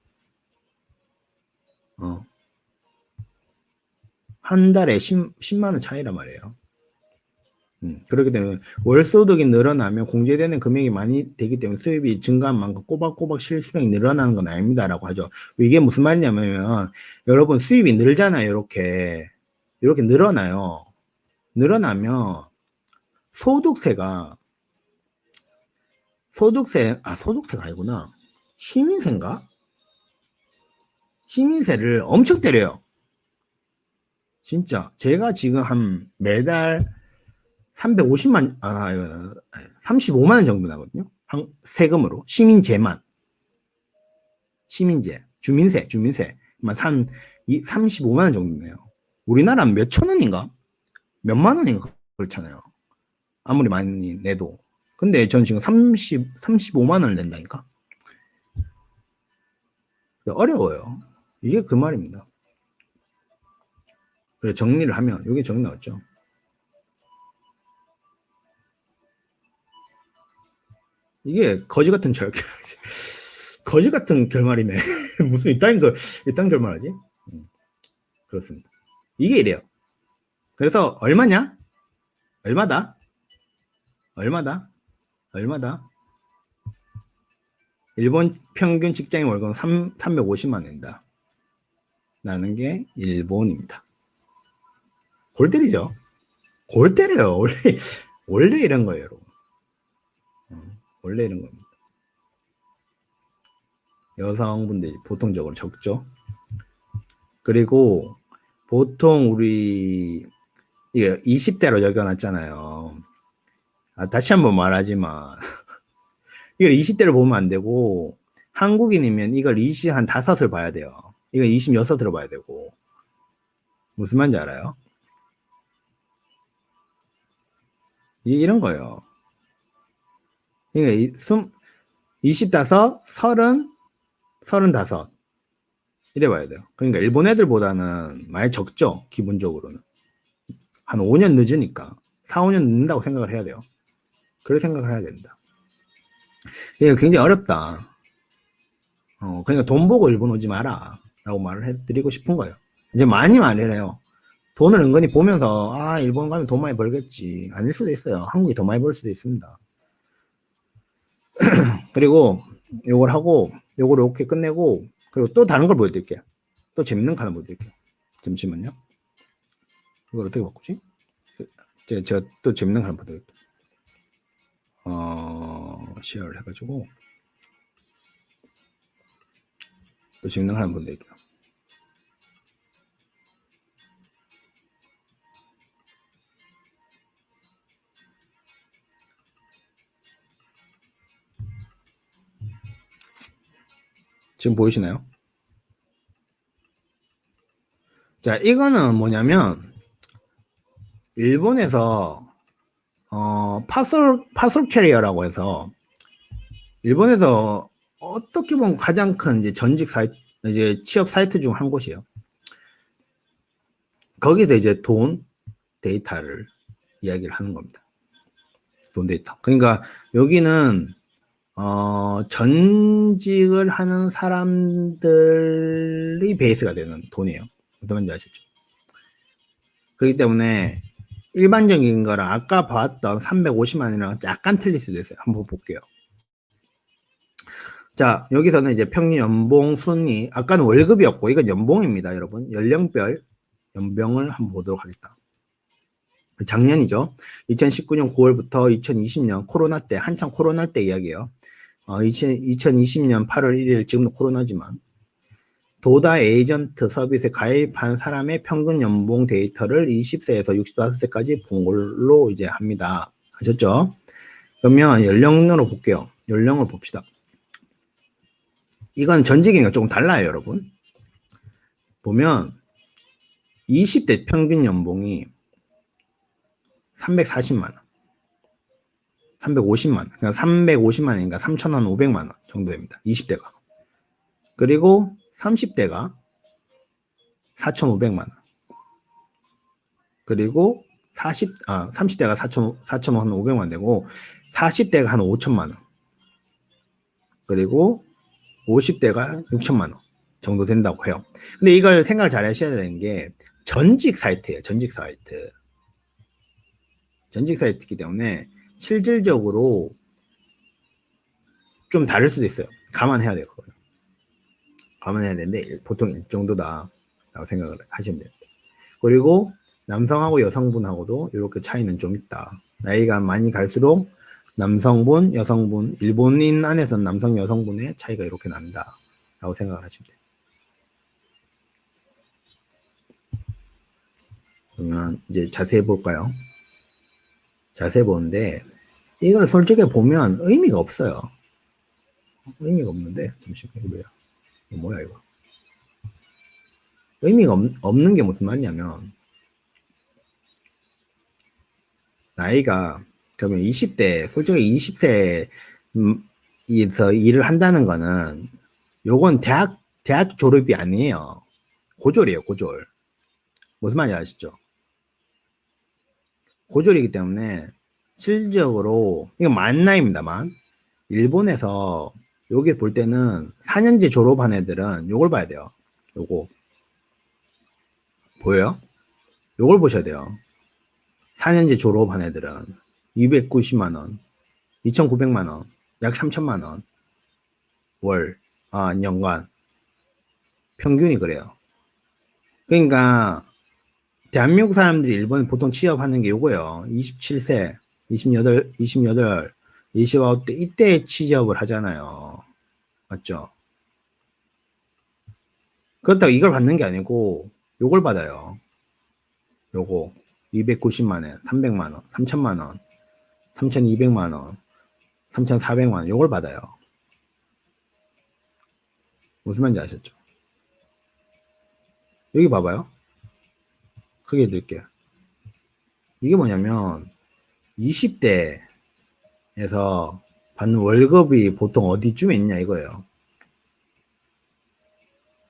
한 달에 10만 원 차이란 말이에요. 그렇기 때문에 월 소득이 늘어나면 공제되는 금액이 많이 되기 때문에 수입이 증가한 만큼 꼬박꼬박 실수령이 늘어나는 건 아닙니다라고 하죠. 이게 무슨 말이냐면 여러분 수입이 늘잖아요. 이렇게 늘어나요. 늘어나면 소득세가 아니구나. 시민세를 엄청 때려요. 진짜 제가 지금 한 매달 35만 원 정도 나거든요. 세금으로 시민세, 주민세만 35만 원 정도 내요. 우리나라는 몇천 원인가? 몇만 원인가 그렇잖아요. 아무리 많이 내도. 근데 전 지금 35만 원을 낸다니까. 어려워요. 이게 그 말입니다. 그래 정리를 하면 여기 정리 나왔죠. 이게 거지 같은 결말이네. 무슨 이딴 결말하지? 그렇습니다. 이게 이래요. 그래서 얼마냐? 얼마다? 일본 평균 직장인 월급은 350만 원이다. 라는 게 일본입니다. 골 때리죠. 골 때려요. 원래 이런 거예요, 여러분. 원래 이런 겁니다. 여성분들이 보통적으로 적죠. 그리고 보통 우리 20대로 적어놨잖아요. 다시 한번 말하지만 이걸 20대를 보면 안 되고 한국인이면 이걸 25을 봐야 돼요. 이걸 26으로 봐야 되고. 무슨 말인지 알아요? 이런 거예요. 그러니까 25, 30, 35 이래 봐야 돼요. 그러니까 일본 애들보다는 많이 적죠. 기본적으로는. 한 5년 늦으니까 4, 5년 늦는다고 생각을 해야 돼요. 그렇게 생각을 해야 됩니다. 이게 굉장히 어렵다. 그러니까 돈 보고 일본 오지 마라 라고 말을 해드리고 싶은 거예요. 이제 많이 말을 해요. 돈을 은근히 보면서 일본 가면 돈 많이 벌겠지. 아닐 수도 있어요. 한국이 더 많이 벌 수도 있습니다. 그리고 요걸 하고 요걸 이렇게 끝내고 그리고 또 다른 걸 보여드릴게요. 또 재밌는 거 하나 보여드릴게요. 잠시만요. 이걸 어떻게 바꾸지? 제가 또 재밌는 거 하나 보여드릴게요. 시어를 해가지고 또 재밌는 거 하나 보여드릴게요. 지금 보이시나요? 자, 이거는 뭐냐면 일본에서 파솔 캐리어라고 해서 일본에서 어떻게 보면 가장 큰 이제 전직 사이트, 이제 취업 사이트 중 한 곳이에요. 거기서 이제 돈 데이터를 이야기를 하는 겁니다. 돈 데이터. 그러니까 여기는 전직을 하는 사람들이 베이스가 되는 돈이에요. 어떤 말인지 아시죠? 그렇기 때문에 일반적인 거랑 아까 봤던 350만 원이랑 약간 틀릴 수도 있어요. 한번 볼게요. 자, 여기서는 이제 평균 연봉 순위, 아까는 월급이었고 이건 연봉입니다, 여러분. 연령별 연봉을 한번 보도록 하겠다. 작년이죠. 2019년 9월부터 2020년 코로나 때, 한창 코로나 때 이야기예요. 2020년 8월 1일, 지금도 코로나지만 도다 에이전트 서비스에 가입한 사람의 평균 연봉 데이터를 20세에서 65세까지 본 걸로 이제 합니다. 아셨죠? 그러면 연령으로 볼게요. 연령을 봅시다. 이건 전직이니까 조금 달라요, 여러분. 보면 20대 평균 연봉이 340만 원, 350만 원, 그러니까 350만 원인가 3,500만 원 정도 됩니다. 20대가. 그리고 30대가 4,500만 원. 그리고 30대가 4,500만 원 되고 40대가 한 5천만 원. 그리고 50대가 6천만 원 정도 된다고 해요. 근데 이걸 생각을 잘 하셔야 되는 게 전직 사이트예요. 전직 사이트. 전직 사이트이기 때문에 실질적으로 좀 다를 수도 있어요. 감안해야 돼요. 그거는. 감안해야 되는데 보통 이 정도다 라고 생각을 하시면 됩니다. 그리고 남성하고 여성분하고도 이렇게 차이는 좀 있다. 나이가 많이 갈수록 남성분, 여성분, 일본인 안에서는 남성, 여성분의 차이가 이렇게 난다 라고 생각을 하시면 돼요. 그러면 이제 자세히 볼까요? 자세히 보는데 이걸 솔직히 보면 의미가 없어요. 의미가 없는데 잠시만 이거 뭐야? 이거 뭐야 이거? 의미가 없는 게 무슨 말이냐면 나이가 그러면 20대 솔직히 20세에서 일을 한다는 거는 요건 대학 졸업이 아니에요. 고졸이에요. 고졸. 무슨 말인지 아시죠? 고졸이기 때문에 실질적으로 이거 만 나이입니다만 일본에서 여기 볼 때는 4년제 졸업한 애들은 요걸 봐야 돼요. 요거 보여요? 요걸 보셔야 돼요. 4년제 졸업한 애들은 290만 원, 2,900만 원, 약 3천만 원 월, 연간 평균이 그래요. 그러니까 대한민국 사람들이 일본에 보통 취업하는 게 요거예요. 27세, 28, 29대 이때 취업을 하잖아요. 맞죠? 그렇다고 이걸 받는 게 아니고 요걸 받아요. 요거 290만원, 300만원, 3천만원, 3,200만원, 3,400만원 요걸 받아요. 무슨 말인지 아셨죠? 여기 봐봐요. 크게 드릴게요. 이게 뭐냐면 20대에서 받는 월급이 보통 어디쯤에 있냐 이거예요.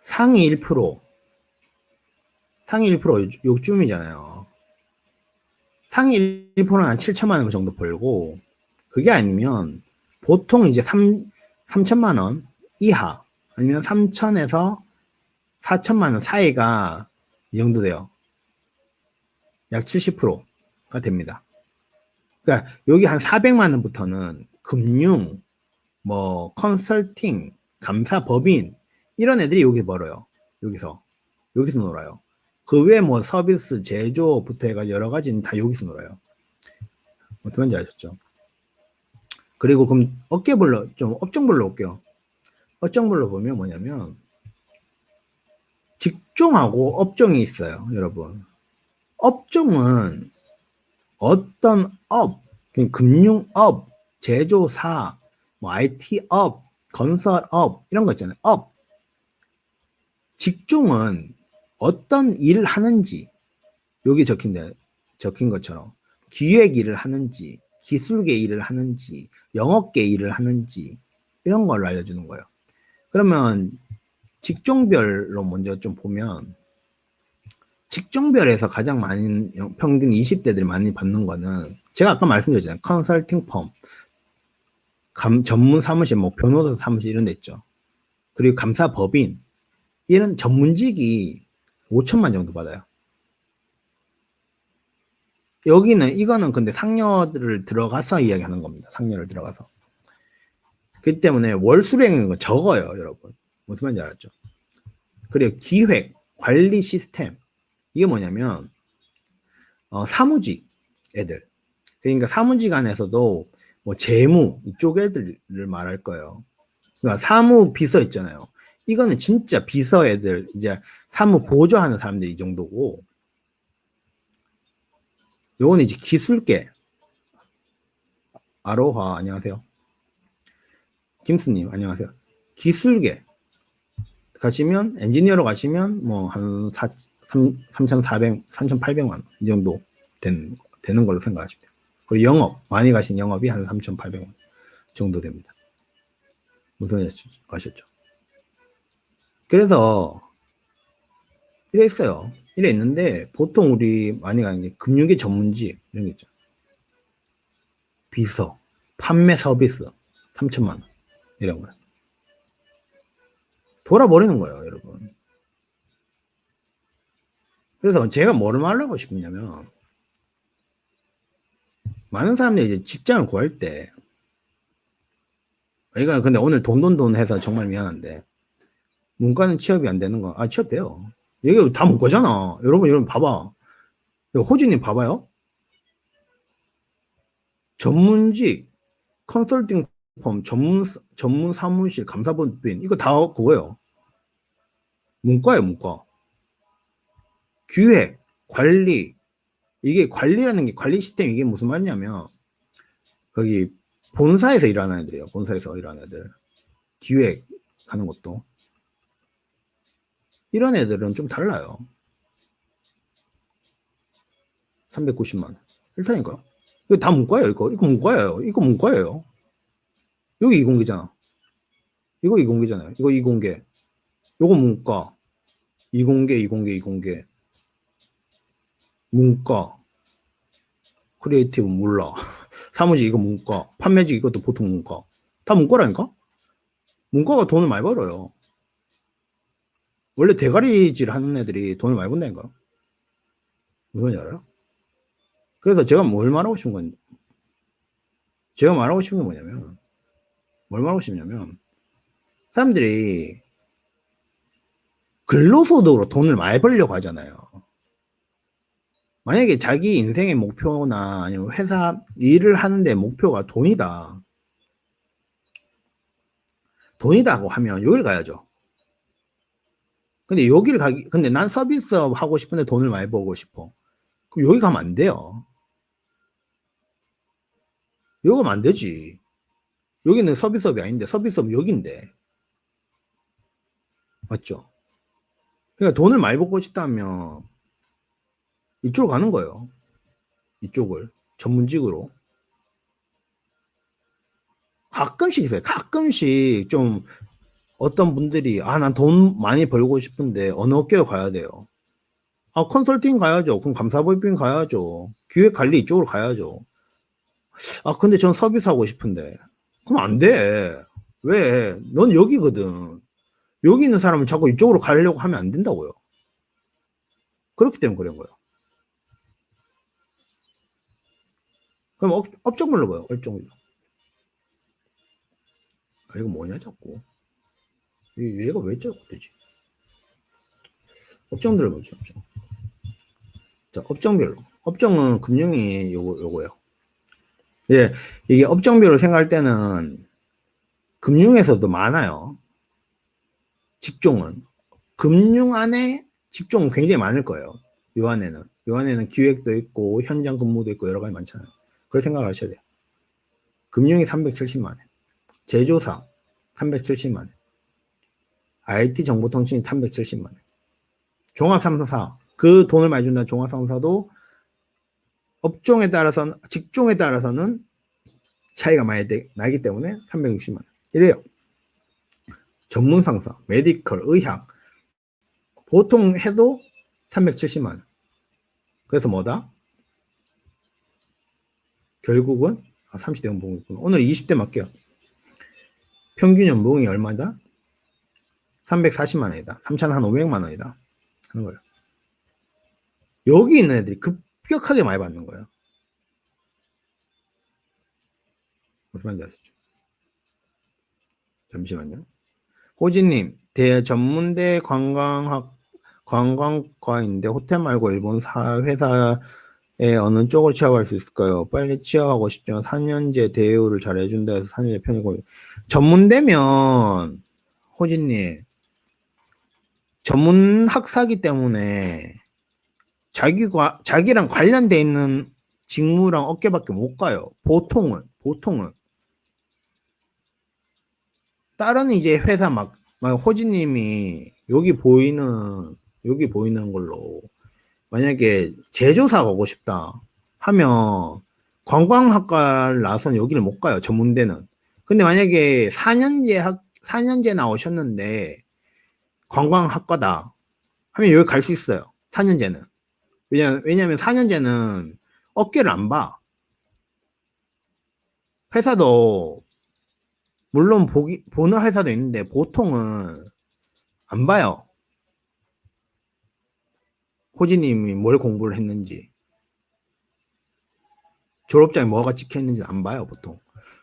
상위 1%, 상위 1% 요쯤이잖아요. 상위 1%는 한 7천만 원 정도 벌고, 그게 아니면 보통 이제 3천만 원 이하, 아니면 3천에서 4천만 원 사이가 이 정도 돼요. 약 70%가 됩니다. 그러니까 여기 한 400만 원부터는 금융, 뭐 컨설팅, 감사, 법인 이런 애들이 여기 벌어요. 여기서 놀아요. 그 외에 뭐 서비스, 제조부터 해가 여러 가지는 다 여기서 놀아요. 어떻게 하는지 아셨죠? 그리고 그럼 업계별로 좀 업종별로 올게요. 업종별로 보면 뭐냐면 직종하고 업종이 있어요, 여러분. 업종은 어떤 업, 금융업, 제조사, 뭐 IT업, 건설업 이런 거 있잖아요. 업. 직종은 어떤 일을 하는지 여기 적힌 것처럼 기획 일을 하는지 기술계 일을 하는지 영업계 일을 하는지 이런 걸 알려주는 거예요. 그러면 직종별로 먼저 좀 보면 직종별에서 가장 많이 평균 20대들이 많이 받는 거는 제가 아까 말씀드렸잖아요. 컨설팅 펌, 전문 사무실, 뭐 변호사 사무실 이런 데 있죠. 그리고 감사 법인 이런 전문직이 5천만 정도 받아요. 이거는 근데 상여를 들어가서 이야기하는 겁니다. 상여를 들어가서. 그렇기 때문에 월 수령은 적어요, 여러분. 무슨 말인지 알았죠? 그리고 기획, 관리 시스템. 이게 뭐냐면, 사무직 애들. 그러니까 사무직 안에서도 뭐 재무, 이쪽 애들을 말할 거예요. 그러니까 사무 비서 있잖아요. 이거는 진짜 비서 애들, 이제 사무 보조하는 사람들이 이 정도고, 요거는 이제 기술계. 아로하, 안녕하세요. 김수님, 안녕하세요. 기술계. 가시면, 엔지니어로 가시면, 뭐, 한 3,400, 3,800만 원, 이 정도 되는 걸로 생각하시면 돼요. 그리고 영업, 많이 가신 영업이 한 3,800원 정도 됩니다. 무슨 말인지 아셨죠? 그래서, 이래 있어요. 이래 있는데, 보통 우리 많이 가는 게 금융계 전문직, 이런 게 있죠. 비서, 판매 서비스, 3천만 원. 이런 거요. 돌아버리는 거예요, 여러분. 그래서 제가 뭐를 말하고 싶냐면, 많은 사람들이 이제 직장을 구할 때, 그러니까 근데 오늘 돈 해서 정말 미안한데, 문과는 취업이 안 되는 거, 취업돼요. 이게 다 문과잖아. 여러분 봐봐. 호진님 봐봐요. 전문직, 컨설팅 펌, 전문 사무실, 감사법인, 이거 다 그거예요. 문과예요, 문과. 기획, 관리, 이게 관리라는 게 관리 시스템 이게 무슨 말이냐면 거기 본사에서 일하는 애들이에요. 본사에서 일하는 애들. 기획하는 것도. 이런 애들은 좀 달라요. 390만 원. 일타니까요. 이거 다 문과예요, 이거. 이거 문과예요. 이거 문과예요. 여기 이공계잖아. 이거 이공계잖아요. 이거 이공계. 요거 문과. 이공계. 문과. 크리에이티브 몰라. 사무직 이거 문과. 판매직 이것도 보통 문과. 다 문과라니까? 문과가 돈을 많이 벌어요. 원래 대가리질 하는 애들이 돈을 많이 번다니까. 무슨 말인지 알아요? 그래서 제가 말하고 싶은 게 뭐냐면, 뭘 말하고 싶냐면, 사람들이 근로소득으로 돈을 많이 벌려고 하잖아요. 만약에 자기 인생의 목표나 아니면 회사 일을 하는데 목표가 돈이다. 돈이다고 하면 여길 가야죠. 근데 난 서비스업 하고 싶은데 돈을 많이 벌고 싶어. 그럼 여기 가면 안 돼요. 여기 가면 안 되지. 여기는 서비스업이 아닌데, 서비스업 여기인데. 맞죠? 그러니까 돈을 많이 벌고 싶다면 이쪽으로 가는 거예요. 이쪽을. 전문직으로. 가끔씩 있어요. 가끔씩 좀 어떤 분들이, 난 돈 많이 벌고 싶은데 어느 업계로 가야 돼요? 컨설팅 가야죠. 그럼 감사법인 가야죠. 기획관리 이쪽으로 가야죠. 근데 전 서비스 하고 싶은데. 그럼 안 돼. 왜? 넌 여기거든. 여기 있는 사람은 자꾸 이쪽으로 가려고 하면 안 된다고요. 그렇기 때문에 그런 거예요. 그럼 업종별로 봐요. 업종별로. 이거 뭐냐 자꾸. 얘가 왜 자꾸 되지? 업종별로 보죠. 업종. 자, 업종별로. 업종은 금융이 요거예요. 예, 이게 업종별로 생각할 때는 금융에서도 많아요. 직종은. 금융 안에 직종은 굉장히 많을 거예요. 요 안에는 기획도 있고, 현장 근무도 있고, 여러 가지 많잖아요. 그걸 생각을 하셔야 돼요. 금융이 370만 원. 제조사 370만 원. IT 정보통신이 370만 원. 종합상사, 그 돈을 많이 준다는 종합상사도 직종에 따라서는 차이가 많이 나기 때문에 360만 원. 이래요. 전문상사, 메디컬, 의학, 보통 해도 370만 원. 그래서 뭐다? 결국은 30대 연봉이 있구나. 오늘 20대 맞게요. 평균 연봉이 얼마다? 340만 원이다. 3,500만 원이다. 하는 거예요. 여기 있는 애들이 급격하게 많이 받는 거예요. 무슨 말인지 아시죠? 잠시만요. 호진님, 대전문대 관광과인데 호텔 말고 일본 회사에 어느 쪽으로 취업할 수 있을까요? 빨리 취업하고 싶지만 4년제 대우를 잘해준다 해서 4년제 편이고. 전문대면, 호진님, 전문 학사기 때문에 자기랑 관련돼 있는 직무랑 업계밖에 못 가요. 보통은. 다른 이제 회사 막 호진님이 여기 보이는 걸로 만약에 제조사 가고 싶다 하면 관광학과를 나와서는 여기를 못 가요. 전문대는. 근데 만약에 4년제 나오셨는데 관광학과다 하면 여기 갈 수 있어요. 4년제는. 왜냐면 4년제는 업계를 안 봐. 회사도 물론 보는 회사도 있는데 보통은 안 봐요. 호지님이 뭘 공부를 했는지, 졸업장에 뭐가 찍혀 있는지 안 봐요, 보통.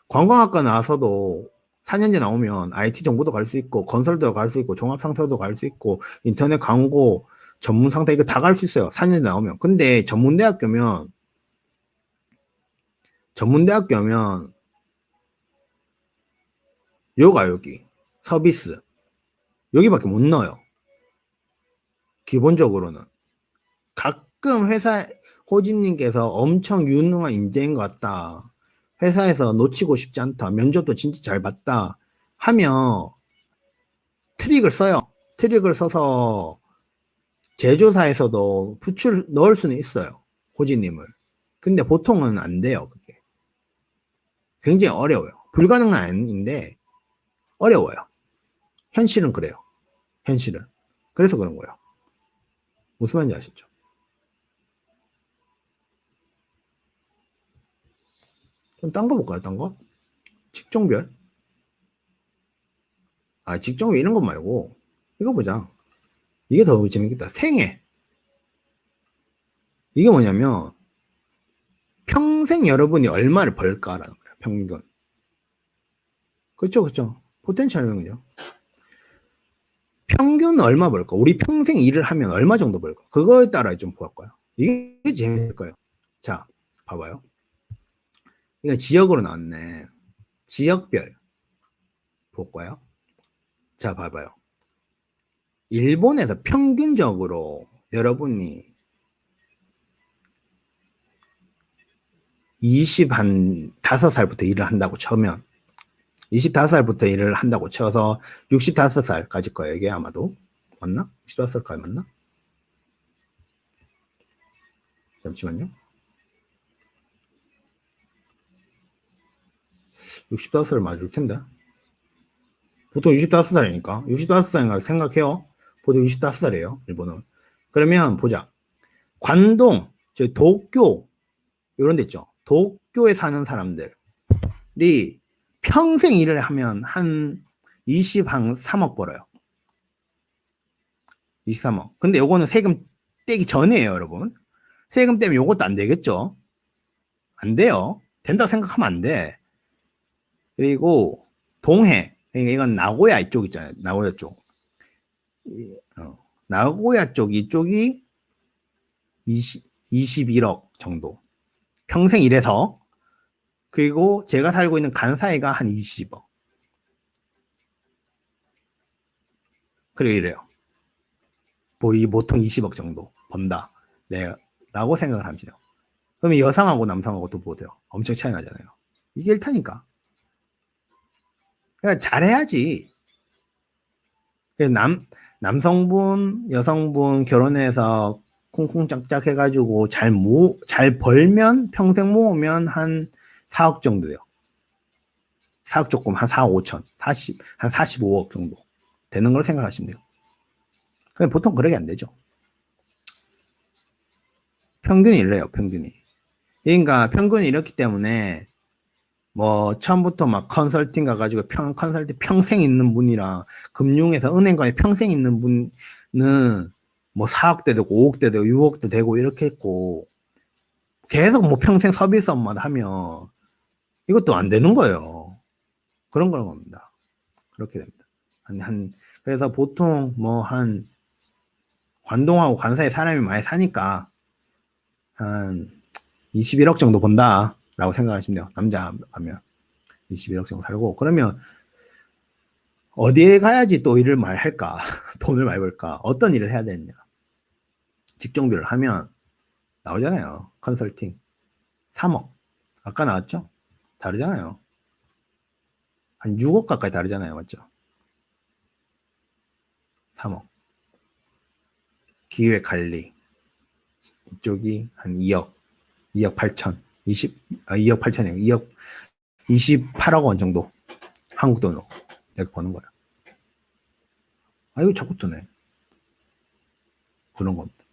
관광학과 나와서도 4년제 나오면 IT 정보도 갈 수 있고, 건설도 갈 수 있고, 종합상사도 갈 수 있고, 인터넷 광고, 전문 상사 이거 다 갈 수 있어요. 4년제 나오면. 근데 전문대학교면 여기 서비스 여기밖에 못 넣어요. 기본적으로는. 가끔 호진님께서 엄청 유능한 인재인 것 같다. 회사에서 놓치고 싶지 않다. 면접도 진짜 잘 봤다. 하면 트릭을 써요. 트릭을 써서 제조사에서도 넣을 수는 있어요. 호진님을. 근데 보통은 안 돼요. 그게. 굉장히 어려워요. 불가능은 아닌데 어려워요. 현실은 그래요. 현실은. 그래서 그런 거예요. 무슨 말인지 아시죠? 좀 딴 거 볼까요? 딴 거? 직종별? 직종별 이런 거 말고 이거 보자. 이게 더 재밌겠다. 생애. 이게 뭐냐면 평생 여러분이 얼마를 벌까라는 거예요. 평균. 그렇죠, 그렇죠. 포텐셜인 거죠. 평균 얼마 벌까? 우리 평생 일을 하면 얼마 정도 벌까? 그거에 따라 좀 볼까요? 이게 재밌을 거예요. 자, 봐봐요. 이거 지역으로 나왔네. 지역별 볼까요? 자, 봐봐요. 일본에서 평균적으로 여러분이 25살부터 일을 한다고 쳐면 25살부터 일을 한다고 쳐서 65살까지 거예요. 이게 아마도 맞나? 65살까지 맞나? 잠시만요. 65살 맞을 텐데. 보통 65살이니까 65살인가 생각해요. 보통 65살이에요. 일본은. 그러면 보자. 관동, 저 도쿄 이런 데 있죠. 도쿄에 사는 사람들이 평생 일을 하면 한 23억 벌어요. 23억. 근데 요거는 세금 떼기 전이에요, 여러분. 세금 떼면 요것도 안 되겠죠? 안 돼요. 된다고 생각하면 안 돼. 그리고 동해. 그러니까 이건 나고야 이쪽 있잖아요. 나고야 쪽. 나고야 쪽 이쪽이 21억 정도. 평생 일해서. 그리고 제가 살고 있는 간사이가 한 20억. 그리고 이래요. 보통 20억 정도 번다. 네, 라고 생각을 합니다. 그러면 여성하고 남성하고 또 보세요. 엄청 차이 나잖아요. 이게 1타니까. 그러니까 잘해야지. 남성분, 여성분 결혼해서 쿵쿵짝짝 해가지고 잘 벌면 평생 모으면 한 4억 정도 돼요. 4억 조금 한 4억 5천, 한 45억 정도 되는 걸 생각하시면 돼요. 그럼 보통 그렇게 안 되죠. 평균이 이래요, 평균이. 그러니까 평균이 이렇기 때문에 뭐 처음부터 막 컨설팅 가가지고 컨설팅 평생 있는 분이랑 금융에서 은행가에 평생 있는 분은 뭐 4억대 되고 5억대 되고 6억대 되고 이렇게 했고 계속 뭐 평생 서비스업만 하면 이것도 안 되는 거예요. 그런 걸 겁니다. 그렇게 됩니다. 그래서 보통 뭐 한 관동하고 관사에 사람이 많이 사니까 한 21억 정도 번다 라고 생각하시면 돼요. 남자 하면 21억 정도 살고. 그러면 어디에 가야지 또 일을 많이 할까? 돈을 많이 벌까? 어떤 일을 해야 되느냐? 직종별을 하면 나오잖아요. 컨설팅 3억. 아까 나왔죠? 다르잖아요. 한 6억 가까이 다르잖아요. 맞죠? 3억. 기획관리 이쪽이 한 2억 8천 2억 8천이에요. 2억 28억 원 정도 한국 돈으로 이렇게 버는 거야. 이거 자꾸 뜨네. 그런 겁니다.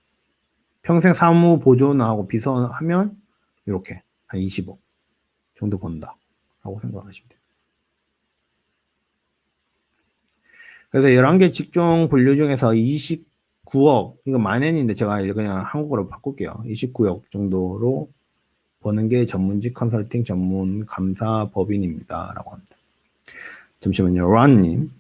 평생 사무 보존하고 비서하면 이렇게 한 20억 정도 번다 라고 생각하시면 돼요. 그래서 11개 직종 분류 중에서 29억, 이거 만엔인데 제가 그냥 한국어로 바꿀게요. 29억 정도로 버는 게 전문직 컨설팅 전문 감사 법인입니다. 라고 합니다. 잠시만요. 란님.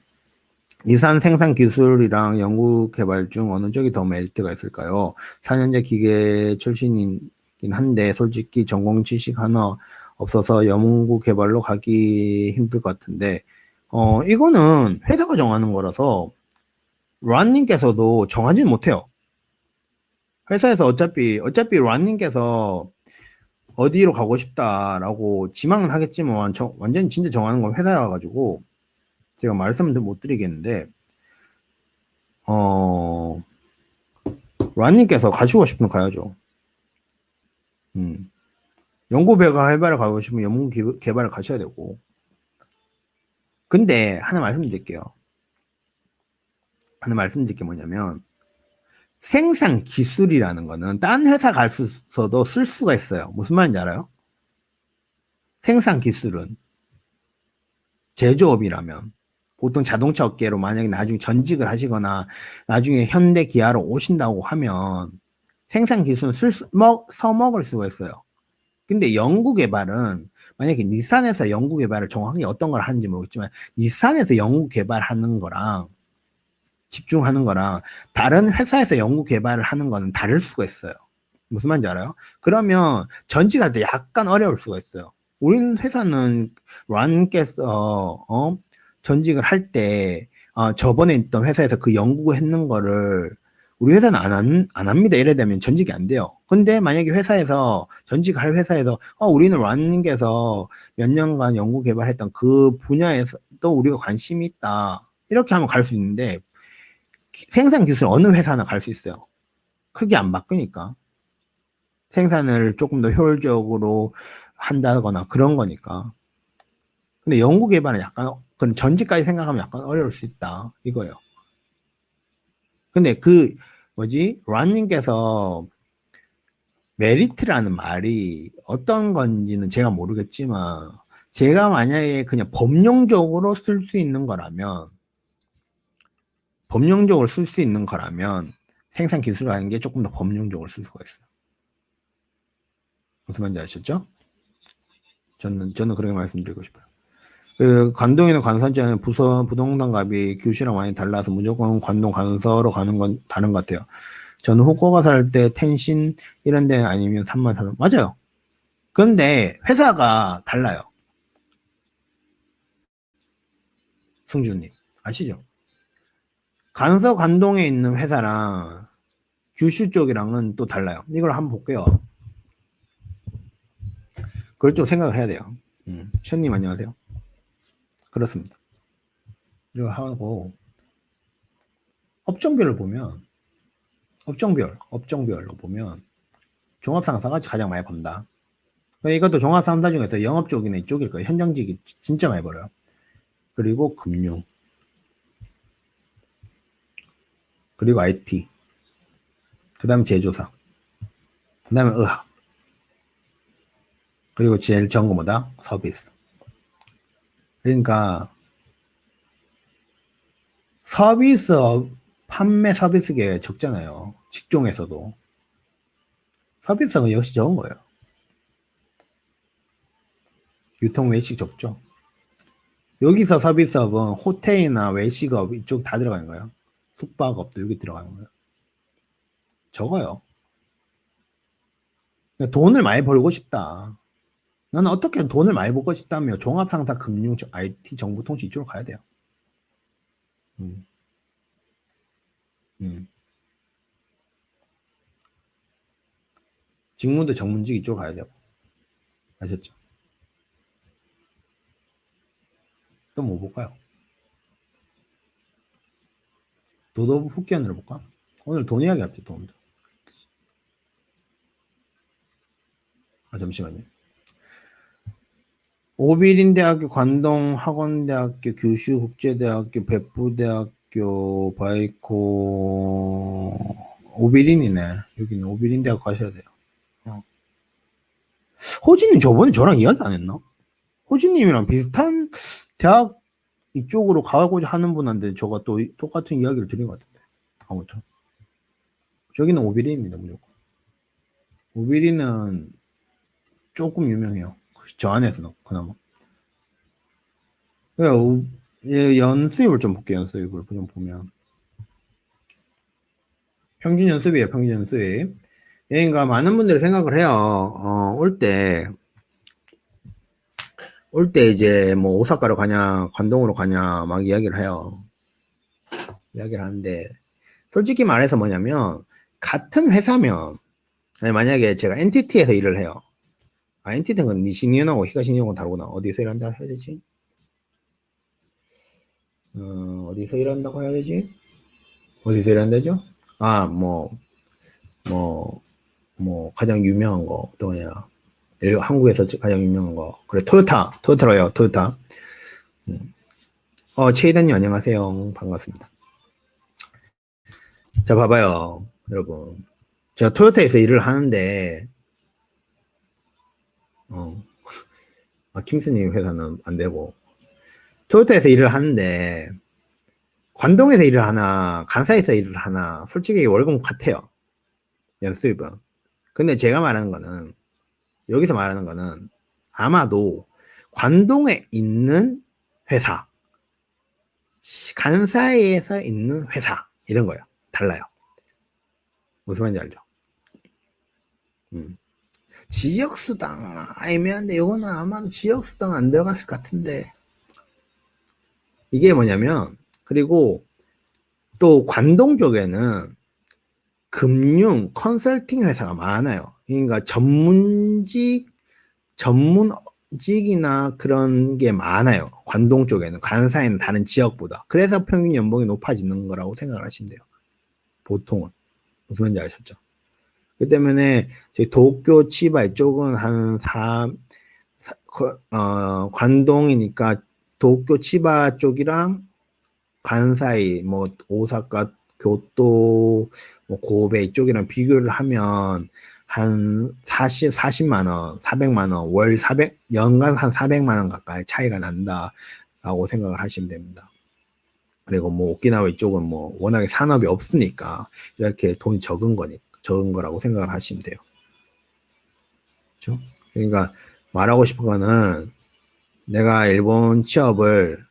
이산 생산 기술이랑 연구 개발 중 어느 쪽이 더 메리트가 있을까요? 4년제 기계 출신이긴 한데 솔직히 전공 지식 하나 없어서 연구 개발로 가기 힘들 것 같은데 이거는 회사가 정하는 거라서 란님께서도 정하지는 못해요. 회사에서 어차피 란님께서 어디로 가고 싶다라고 지망은 하겠지만 완전히 진짜 정하는 건 회사라 가지고 제가 말씀을 못 드리겠는데 란님께서 가시고 싶으면 가야죠. 연구 개발을 가고 싶으면 연구 개발을 가셔야 되고. 근데 하나 말씀드릴 게 뭐냐면 생산 기술이라는 거는 딴 회사 가서도 쓸 수가 있어요. 무슨 말인지 알아요? 생산 기술은 제조업이라면 보통 자동차 업계로 만약에 나중에 전직을 하시거나 나중에 현대 기아로 오신다고 하면 생산 기술은 써먹을 수가 있어요. 근데 연구 개발은 만약에 닛산에서 연구 개발을 정확하게 어떤 걸 하는지 모르겠지만 닛산에서 연구 개발하는 거랑 집중하는 거랑 다른 회사에서 연구 개발을 하는 거는 다를 수가 있어요. 무슨 말인지 알아요? 그러면 전직할 때 약간 어려울 수가 있어요. 우리는 회사는 란께서 전직을 할 때 저번에 있던 회사에서 그 연구 했는 거를 우리 회사는 안 합니다. 이래 되면 전직이 안 돼요. 근데 만약에 회사에서 전직할 회사에서 우리는 란님께서 몇 년간 연구 개발했던 그 분야에서 또 우리가 관심이 있다. 이렇게 하면 갈 수 있는데 생산 기술 어느 회사나 갈 수 있어요. 크게 안 바뀌니까. 생산을 조금 더 효율적으로 한다거나 그런 거니까. 근데 연구 개발은 약간 그런 전직까지 생각하면 약간 어려울 수 있다 이거예요. 근데 그 란님께서 메리트라는 말이 어떤 건지는 제가 모르겠지만 제가 만약에 그냥 법령적으로 쓸 수 있는 거라면 생산 기술이라는 게 조금 더 법령적으로 쓸 수가 있어요. 무슨 말인지 아셨죠? 저는 그렇게 말씀드리고 싶어요. 그 관동이나 관선지는 부동산 값이 규시랑 많이 달라서 무조건 관동 관서로 가는 건 다른 것 같아요. 저는 후쿠오카 살 때 텐신 이런 데 아니면 34,000원 맞아요. 그런데 회사가 달라요. 승주님 아시죠? 간서 관동에 있는 회사랑 규슈 쪽이랑은 또 달라요. 이걸 한번 볼게요. 그걸 좀 생각을 해야 돼요. 션님 안녕하세요. 그렇습니다. 이거 하고 업종별로 보면 업종별로 보면 종합상사가 가장 많이 번다. 이것도 종합상사 중에서 영업 쪽이나 이쪽일 거예요. 현장직이 진짜 많이 벌어요. 그리고 금융, 그리고 IT, 그 다음에 제조사, 그 다음에 의학, 그리고 제일 적은 거 뭐다? 서비스. 그러니까 서비스 판매 서비스계 적잖아요. 직종에서도 서비스는 역시 적은 거예요. 유통 외식 적죠. 여기서 서비스업은 호텔이나 외식업 이쪽 다 들어가는 거예요. 숙박업도 여기 들어가는 거예요. 적어요. 돈을 많이 벌고 싶다. 나는 어떻게 돈을 많이 벌고 싶다면 종합상사, 금융, IT, 정보통신 이쪽으로 가야 돼요. 직무도 전문직 이쪽으로 가야 되고. 아셨죠? 또 뭐 볼까요? 도도부 후기안으로 볼까? 오늘 돈 이야기 합시다. 돈. 잠시만요. 오비린대학교, 관동학원대학교, 규슈국제대학교, 백부대학교, 바이코, 오비린이네. 여기는 오비린대학 가셔야 돼요. 호진님 저번에 저랑 이야기 안 했나? 호진님이랑 비슷한 대학 이쪽으로 가고자 하는 분한테 저가 또 똑같은 이야기를 드린 것 같은데. 아무튼. 저기는 오비린입니다, 무조건. 오비린은 조금 유명해요. 저 안에서는, 그나마. 연수입을 좀 볼게요, 연수입을 좀 보면. 평균 연수입이에요, 평균 연수입. 그러니까 많은 분들이 생각을 해요. 올 때 이제 뭐 오사카로 가냐, 관동으로 가냐, 막 이야기를 해요. 이야기를 하는데, 솔직히 말해서 뭐냐면, 같은 회사면, 만약에 제가 NTT에서 일을 해요. NTT는 니시니온하고 히가시니온하고 다르구나. 어디서 일한다 해야 되지? 어디서 일한다고 해야 되지? 어디서 일한다죠? 가장 유명한 거, 또 뭐냐. 한국에서 가장 유명한 거. 그래, 토요타로 해요, 토요타. 최희단님 안녕하세요. 반갑습니다. 자, 봐봐요, 여러분. 제가 토요타에서 일을 하는데, 킹스님 회사는 안 되고, 토요타에서 일을 하는데, 관동에서 일을 하나, 간사에서 일을 하나, 솔직히 월급 같아요. 연수입은. 근데 제가 말하는 거는, 여기서 말하는 거는 아마도 관동에 있는 회사, 간사이에서 있는 회사, 이런 거예요. 달라요. 무슨 말인지 알죠? 지역수당 애매한데, 이거는 아마도 지역수당 안 들어갔을 것 같은데. 이게 뭐냐면, 그리고 또 관동 쪽에는 금융 컨설팅 회사가 많아요. 그러니까 전문직이나 그런 게 많아요. 관동 쪽에는, 관사에는 다른 지역보다. 그래서 평균 연봉이 높아지는 거라고 생각을 하시면 돼요. 보통은. 무슨 말인지 아셨죠? 그 때문에 저희 도쿄, 치바 이쪽은 한 관동이니까 도쿄, 치바 쪽이랑 관사이, 뭐 오사카, 교토, 뭐 고베 이쪽이랑 비교를 하면 한 40만 원, 400만 원, 연간 한 400만 원 가까이 차이가 난다라고 생각을 하시면 됩니다. 그리고 뭐 오키나와 이쪽은 뭐 워낙에 산업이 없으니까 이렇게 돈이 적은 거라고 생각을 하시면 돼요. 그렇죠? 그러니까 말하고 싶은 거는, 내가 일본 취업을,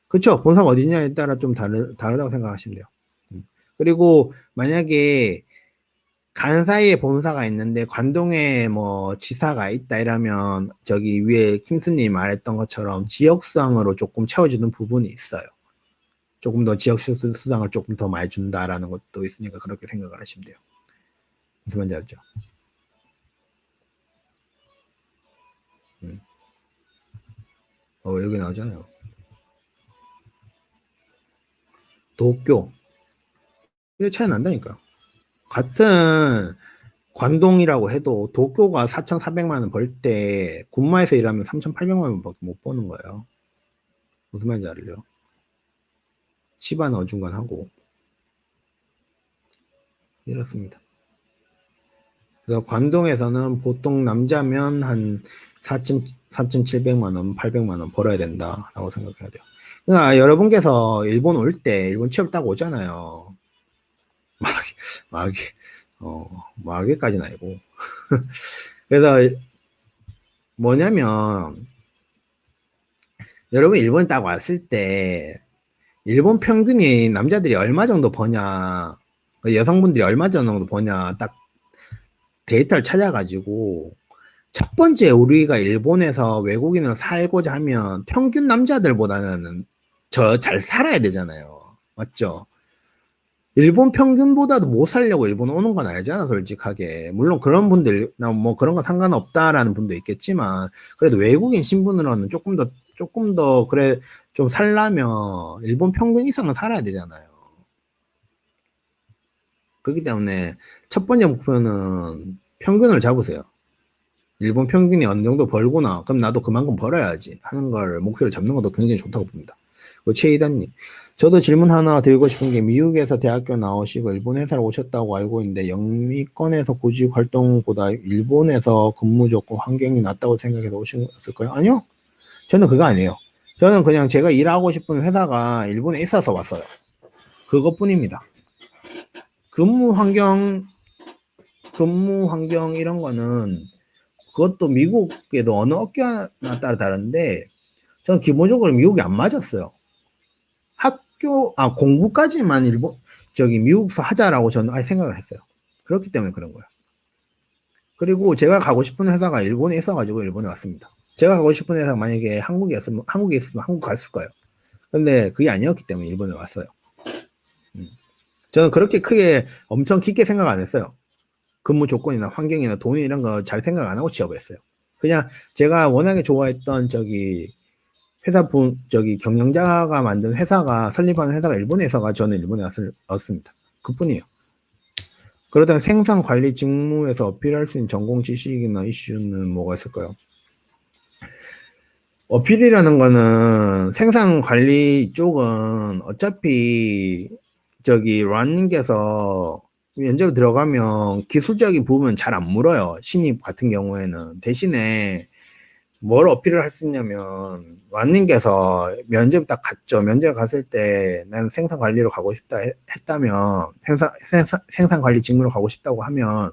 그쵸, 본사가 어디냐에 따라 좀 다르다고 생각하시면 돼요. 그리고 만약에 간사이에 본사가 있는데 관동에 뭐 지사가 있다 이러면, 저기 위에 킴스님 말했던 것처럼 지역수당으로 조금 채워주는 부분이 있어요. 조금 더 지역수당을 조금 더 많이 준다라는 것도 있으니까 그렇게 생각을 하시면 돼요. 무슨 말인지 알죠? 여기 나오잖아요. 도쿄. 이게 차이 난다니까요. 같은 관동이라고 해도 도쿄가 4,400만 원 벌 때 군마에서 일하면 3,800만 원밖에 못 버는 거예요. 무슨 말인지 알죠? 치바는 어중간하고 이렇습니다. 그래서 관동에서는 보통 남자면 한 4,700만 원, 800만 원 벌어야 된다라고 생각해야 돼요. 그러니까 여러분께서 일본 올 때, 일본 취업 딱 오잖아요. 마개까지는 아니고. 그래서 뭐냐면, 여러분 일본 딱 왔을 때 일본 평균이 남자들이 얼마 정도 버냐, 여성분들이 얼마 정도 버냐 딱 데이터를 찾아가지고, 첫 번째 우리가 일본에서 외국인으로 살고자 하면 평균 남자들보다는 잘 살아야 되잖아요. 맞죠? 일본 평균보다도 못 살려고 일본 오는 건 알잖아, 솔직하게. 물론 그런 분들, 뭐 그런 건 상관없다라는 분도 있겠지만, 그래도 외국인 신분으로는 조금 더, 그래, 좀 살려면 일본 평균 이상은 살아야 되잖아요. 그렇기 때문에 첫 번째 목표는 평균을 잡으세요. 일본 평균이 어느 정도 벌구나, 그럼 나도 그만큼 벌어야지 하는 걸 목표를 잡는 것도 굉장히 좋다고 봅니다. 최이단님, 저도 질문 하나 드리고 싶은 게, 미국에서 대학교 나오시고 일본 회사를 오셨다고 알고 있는데 영미권에서 구직 활동보다 일본에서 근무 조건 환경이 낫다고 생각해서 오셨을까요? 아니요, 저는 그거 아니에요. 저는 그냥 제가 일하고 싶은 회사가 일본에 있어서 왔어요. 그것뿐입니다. 근무 환경 이런 거는, 그것도 미국에도 어느 업계나 따라 다른데, 저는 기본적으로 미국이 안 맞았어요. 공부까지만 미국에서 하자라고 저는 생각을 했어요. 그렇기 때문에 그런 거예요. 그리고 제가 가고 싶은 회사가 일본에 있어가지고 일본에 왔습니다. 제가 가고 싶은 회사가 만약에 한국에 있으면 한국 갔을 거예요. 근데 그게 아니었기 때문에 일본에 왔어요. 저는 그렇게 크게 엄청 깊게 생각 안 했어요. 근무 조건이나 환경이나 돈이 이런 거 잘 생각 안 하고 취업을 했어요. 그냥 제가 워낙에 좋아했던 경영자가 만든 회사가, 설립하는 회사가 일본에 있어가 저는 일본에 왔습니다. 그뿐이에요. 그러다 생산 관리 직무에서 어필할 수 있는 전공 지식이나 이슈는 뭐가 있을까요? 어필이라는 거는, 생산 관리 쪽은 어차피 런님께서 면접 들어가면 기술적인 부분은 잘 안 물어요. 신입 같은 경우에는. 대신에 뭘 어필을 할 수 있냐면 완님께서 면접 딱 갔죠. 면접 갔을 때 난 생산 관리로 가고 싶다 했다면 생산 관리 직무로 가고 싶다고 하면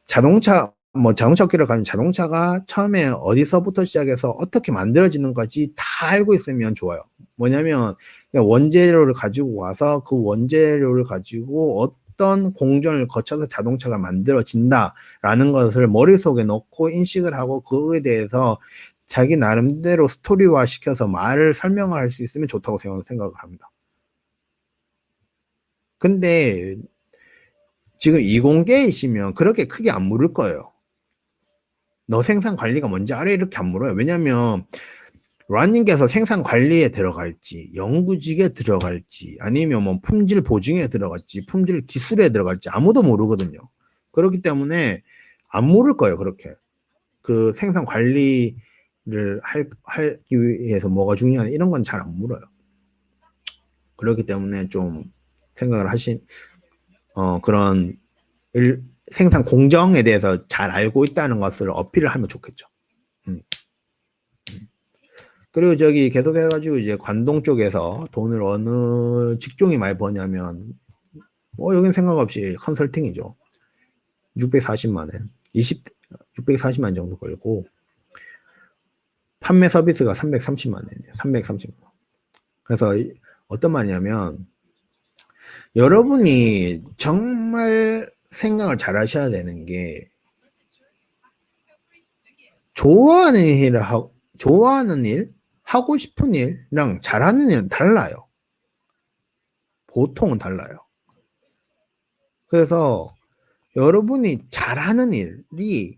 자동차 업계를 가면 자동차가 처음에 어디서부터 시작해서 어떻게 만들어지는 건지 다 알고 있으면 좋아요. 뭐냐면 원재료를 가지고 와서 그 원재료를 가지고 어떤 공정을 거쳐서 자동차가 만들어진다라는 것을 머릿속에 넣고 인식을 하고 그거에 대해서 자기 나름대로 스토리화 시켜서 말을 설명을 할 수 있으면 좋다고 생각을 합니다. 근데 지금 이공계이시면 그렇게 크게 안 물을 거예요. 너 생산 관리가 뭔지 알아? 이렇게 안 물어요. 왜냐면 란님께서 생산 관리에 들어갈지 연구직에 들어갈지 아니면 뭐 품질 보증에 들어갈지 품질 기술에 들어갈지 아무도 모르거든요. 그렇기 때문에 안 물을 거예요. 그렇게 그 생산 관리를 하기 위해서 뭐가 중요하냐 이런 건 잘 안 물어요. 그렇기 때문에 좀 생각을 하신 그런 생산 공정에 대해서 잘 알고 있다는 것을 어필을 하면 좋겠죠. 그리고 저기 계속 해가지고 이제 관동 쪽에서 돈을 어느 직종이 많이 버냐면 여긴 생각 없이 컨설팅이죠. 640만 원, 640만 원 정도 벌고 판매 서비스가 330만 원이에요. 330만 원. 그래서 어떤 말이냐면 여러분이 정말 생각을 잘 하셔야 되는 게 좋아하는 일, 하고 싶은 일이랑 잘하는 일은 달라요. 보통은 달라요. 그래서 여러분이 잘하는 일이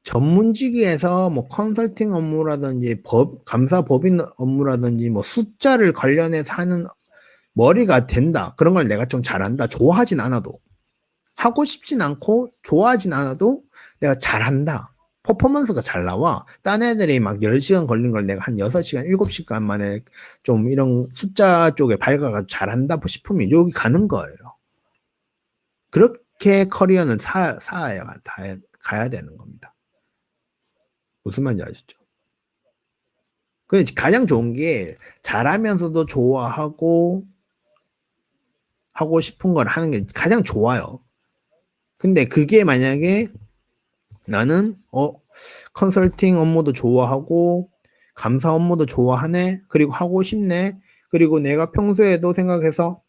전문직에서 뭐 컨설팅 업무라든지 감사 법인 업무라든지 뭐 숫자를 관련해서 하는 머리가 된다. 그런 걸 내가 좀 잘한다. 좋아하진 않아도. 하고 싶진 않고 좋아하진 않아도 내가 잘한다. 퍼포먼스가 잘 나와. 딴 애들이 막 10시간 걸린 걸 내가 한 6시간, 7시간 만에 좀 이런 숫자 쪽에 밝아가 잘한다 싶으면 여기 가는 거예요. 그렇게 커리어는 가야 되는 겁니다. 무슨 말인지 아시죠? 근데 가장 좋은 게 잘하면서도 좋아하고 하고 싶은 걸 하는 게 가장 좋아요. 근데 그게 만약에 나는 컨설팅 업무도 좋아하고 감사 업무도 좋아하네. 그리고 하고 싶네. 그리고 내가 평소에도 생각해서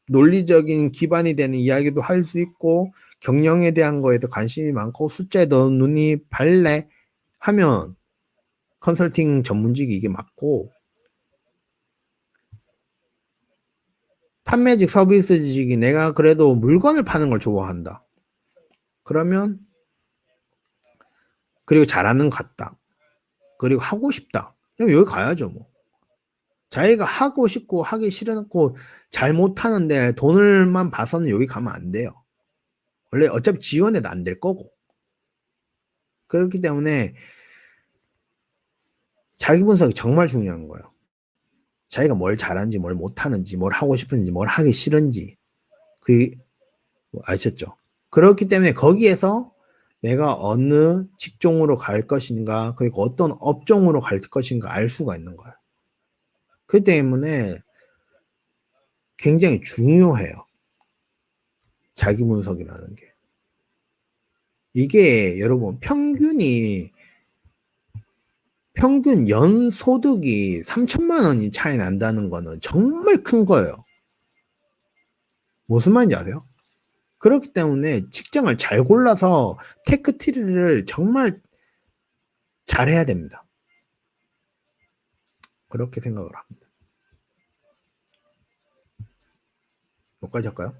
논리적인 기반이 되는 이야기도 할 수 있고 경영에 대한 거에도 관심이 많고 숫자에도 눈이 밝네 하면 컨설팅 전문직이 이게 맞고 판매직 서비스직이 내가 그래도 물건을 파는 걸 좋아한다. 그러면 그리고 잘하는 것 같다. 그리고 하고 싶다. 그럼 여기 가야죠 뭐. 자기가 하고 싶고 하기 싫어놓고 잘 못하는데 돈을만 봐서는 여기 가면 안 돼요. 원래 어차피 지원해도 안 될 거고. 그렇기 때문에 자기 분석이 정말 중요한 거예요. 자기가 뭘 잘하는지 뭘 못하는지 뭘 하고 싶은지 뭘 하기 싫은지 아셨죠? 그렇기 때문에 거기에서 내가 어느 직종으로 갈 것인가 그리고 어떤 업종으로 갈 것인가 알 수가 있는 거예요. 그 때문에 굉장히 중요해요. 자기 분석이라는 게. 이게 여러분 평균 연 소득이 3천만 원이 차이 난다는 거는 정말 큰 거예요. 무슨 말인지 아세요? 그렇기 때문에 직장을 잘 골라서 테크트리를 정말 잘해야 됩니다. 그렇게 생각을 합니다. 여기까지 할까요?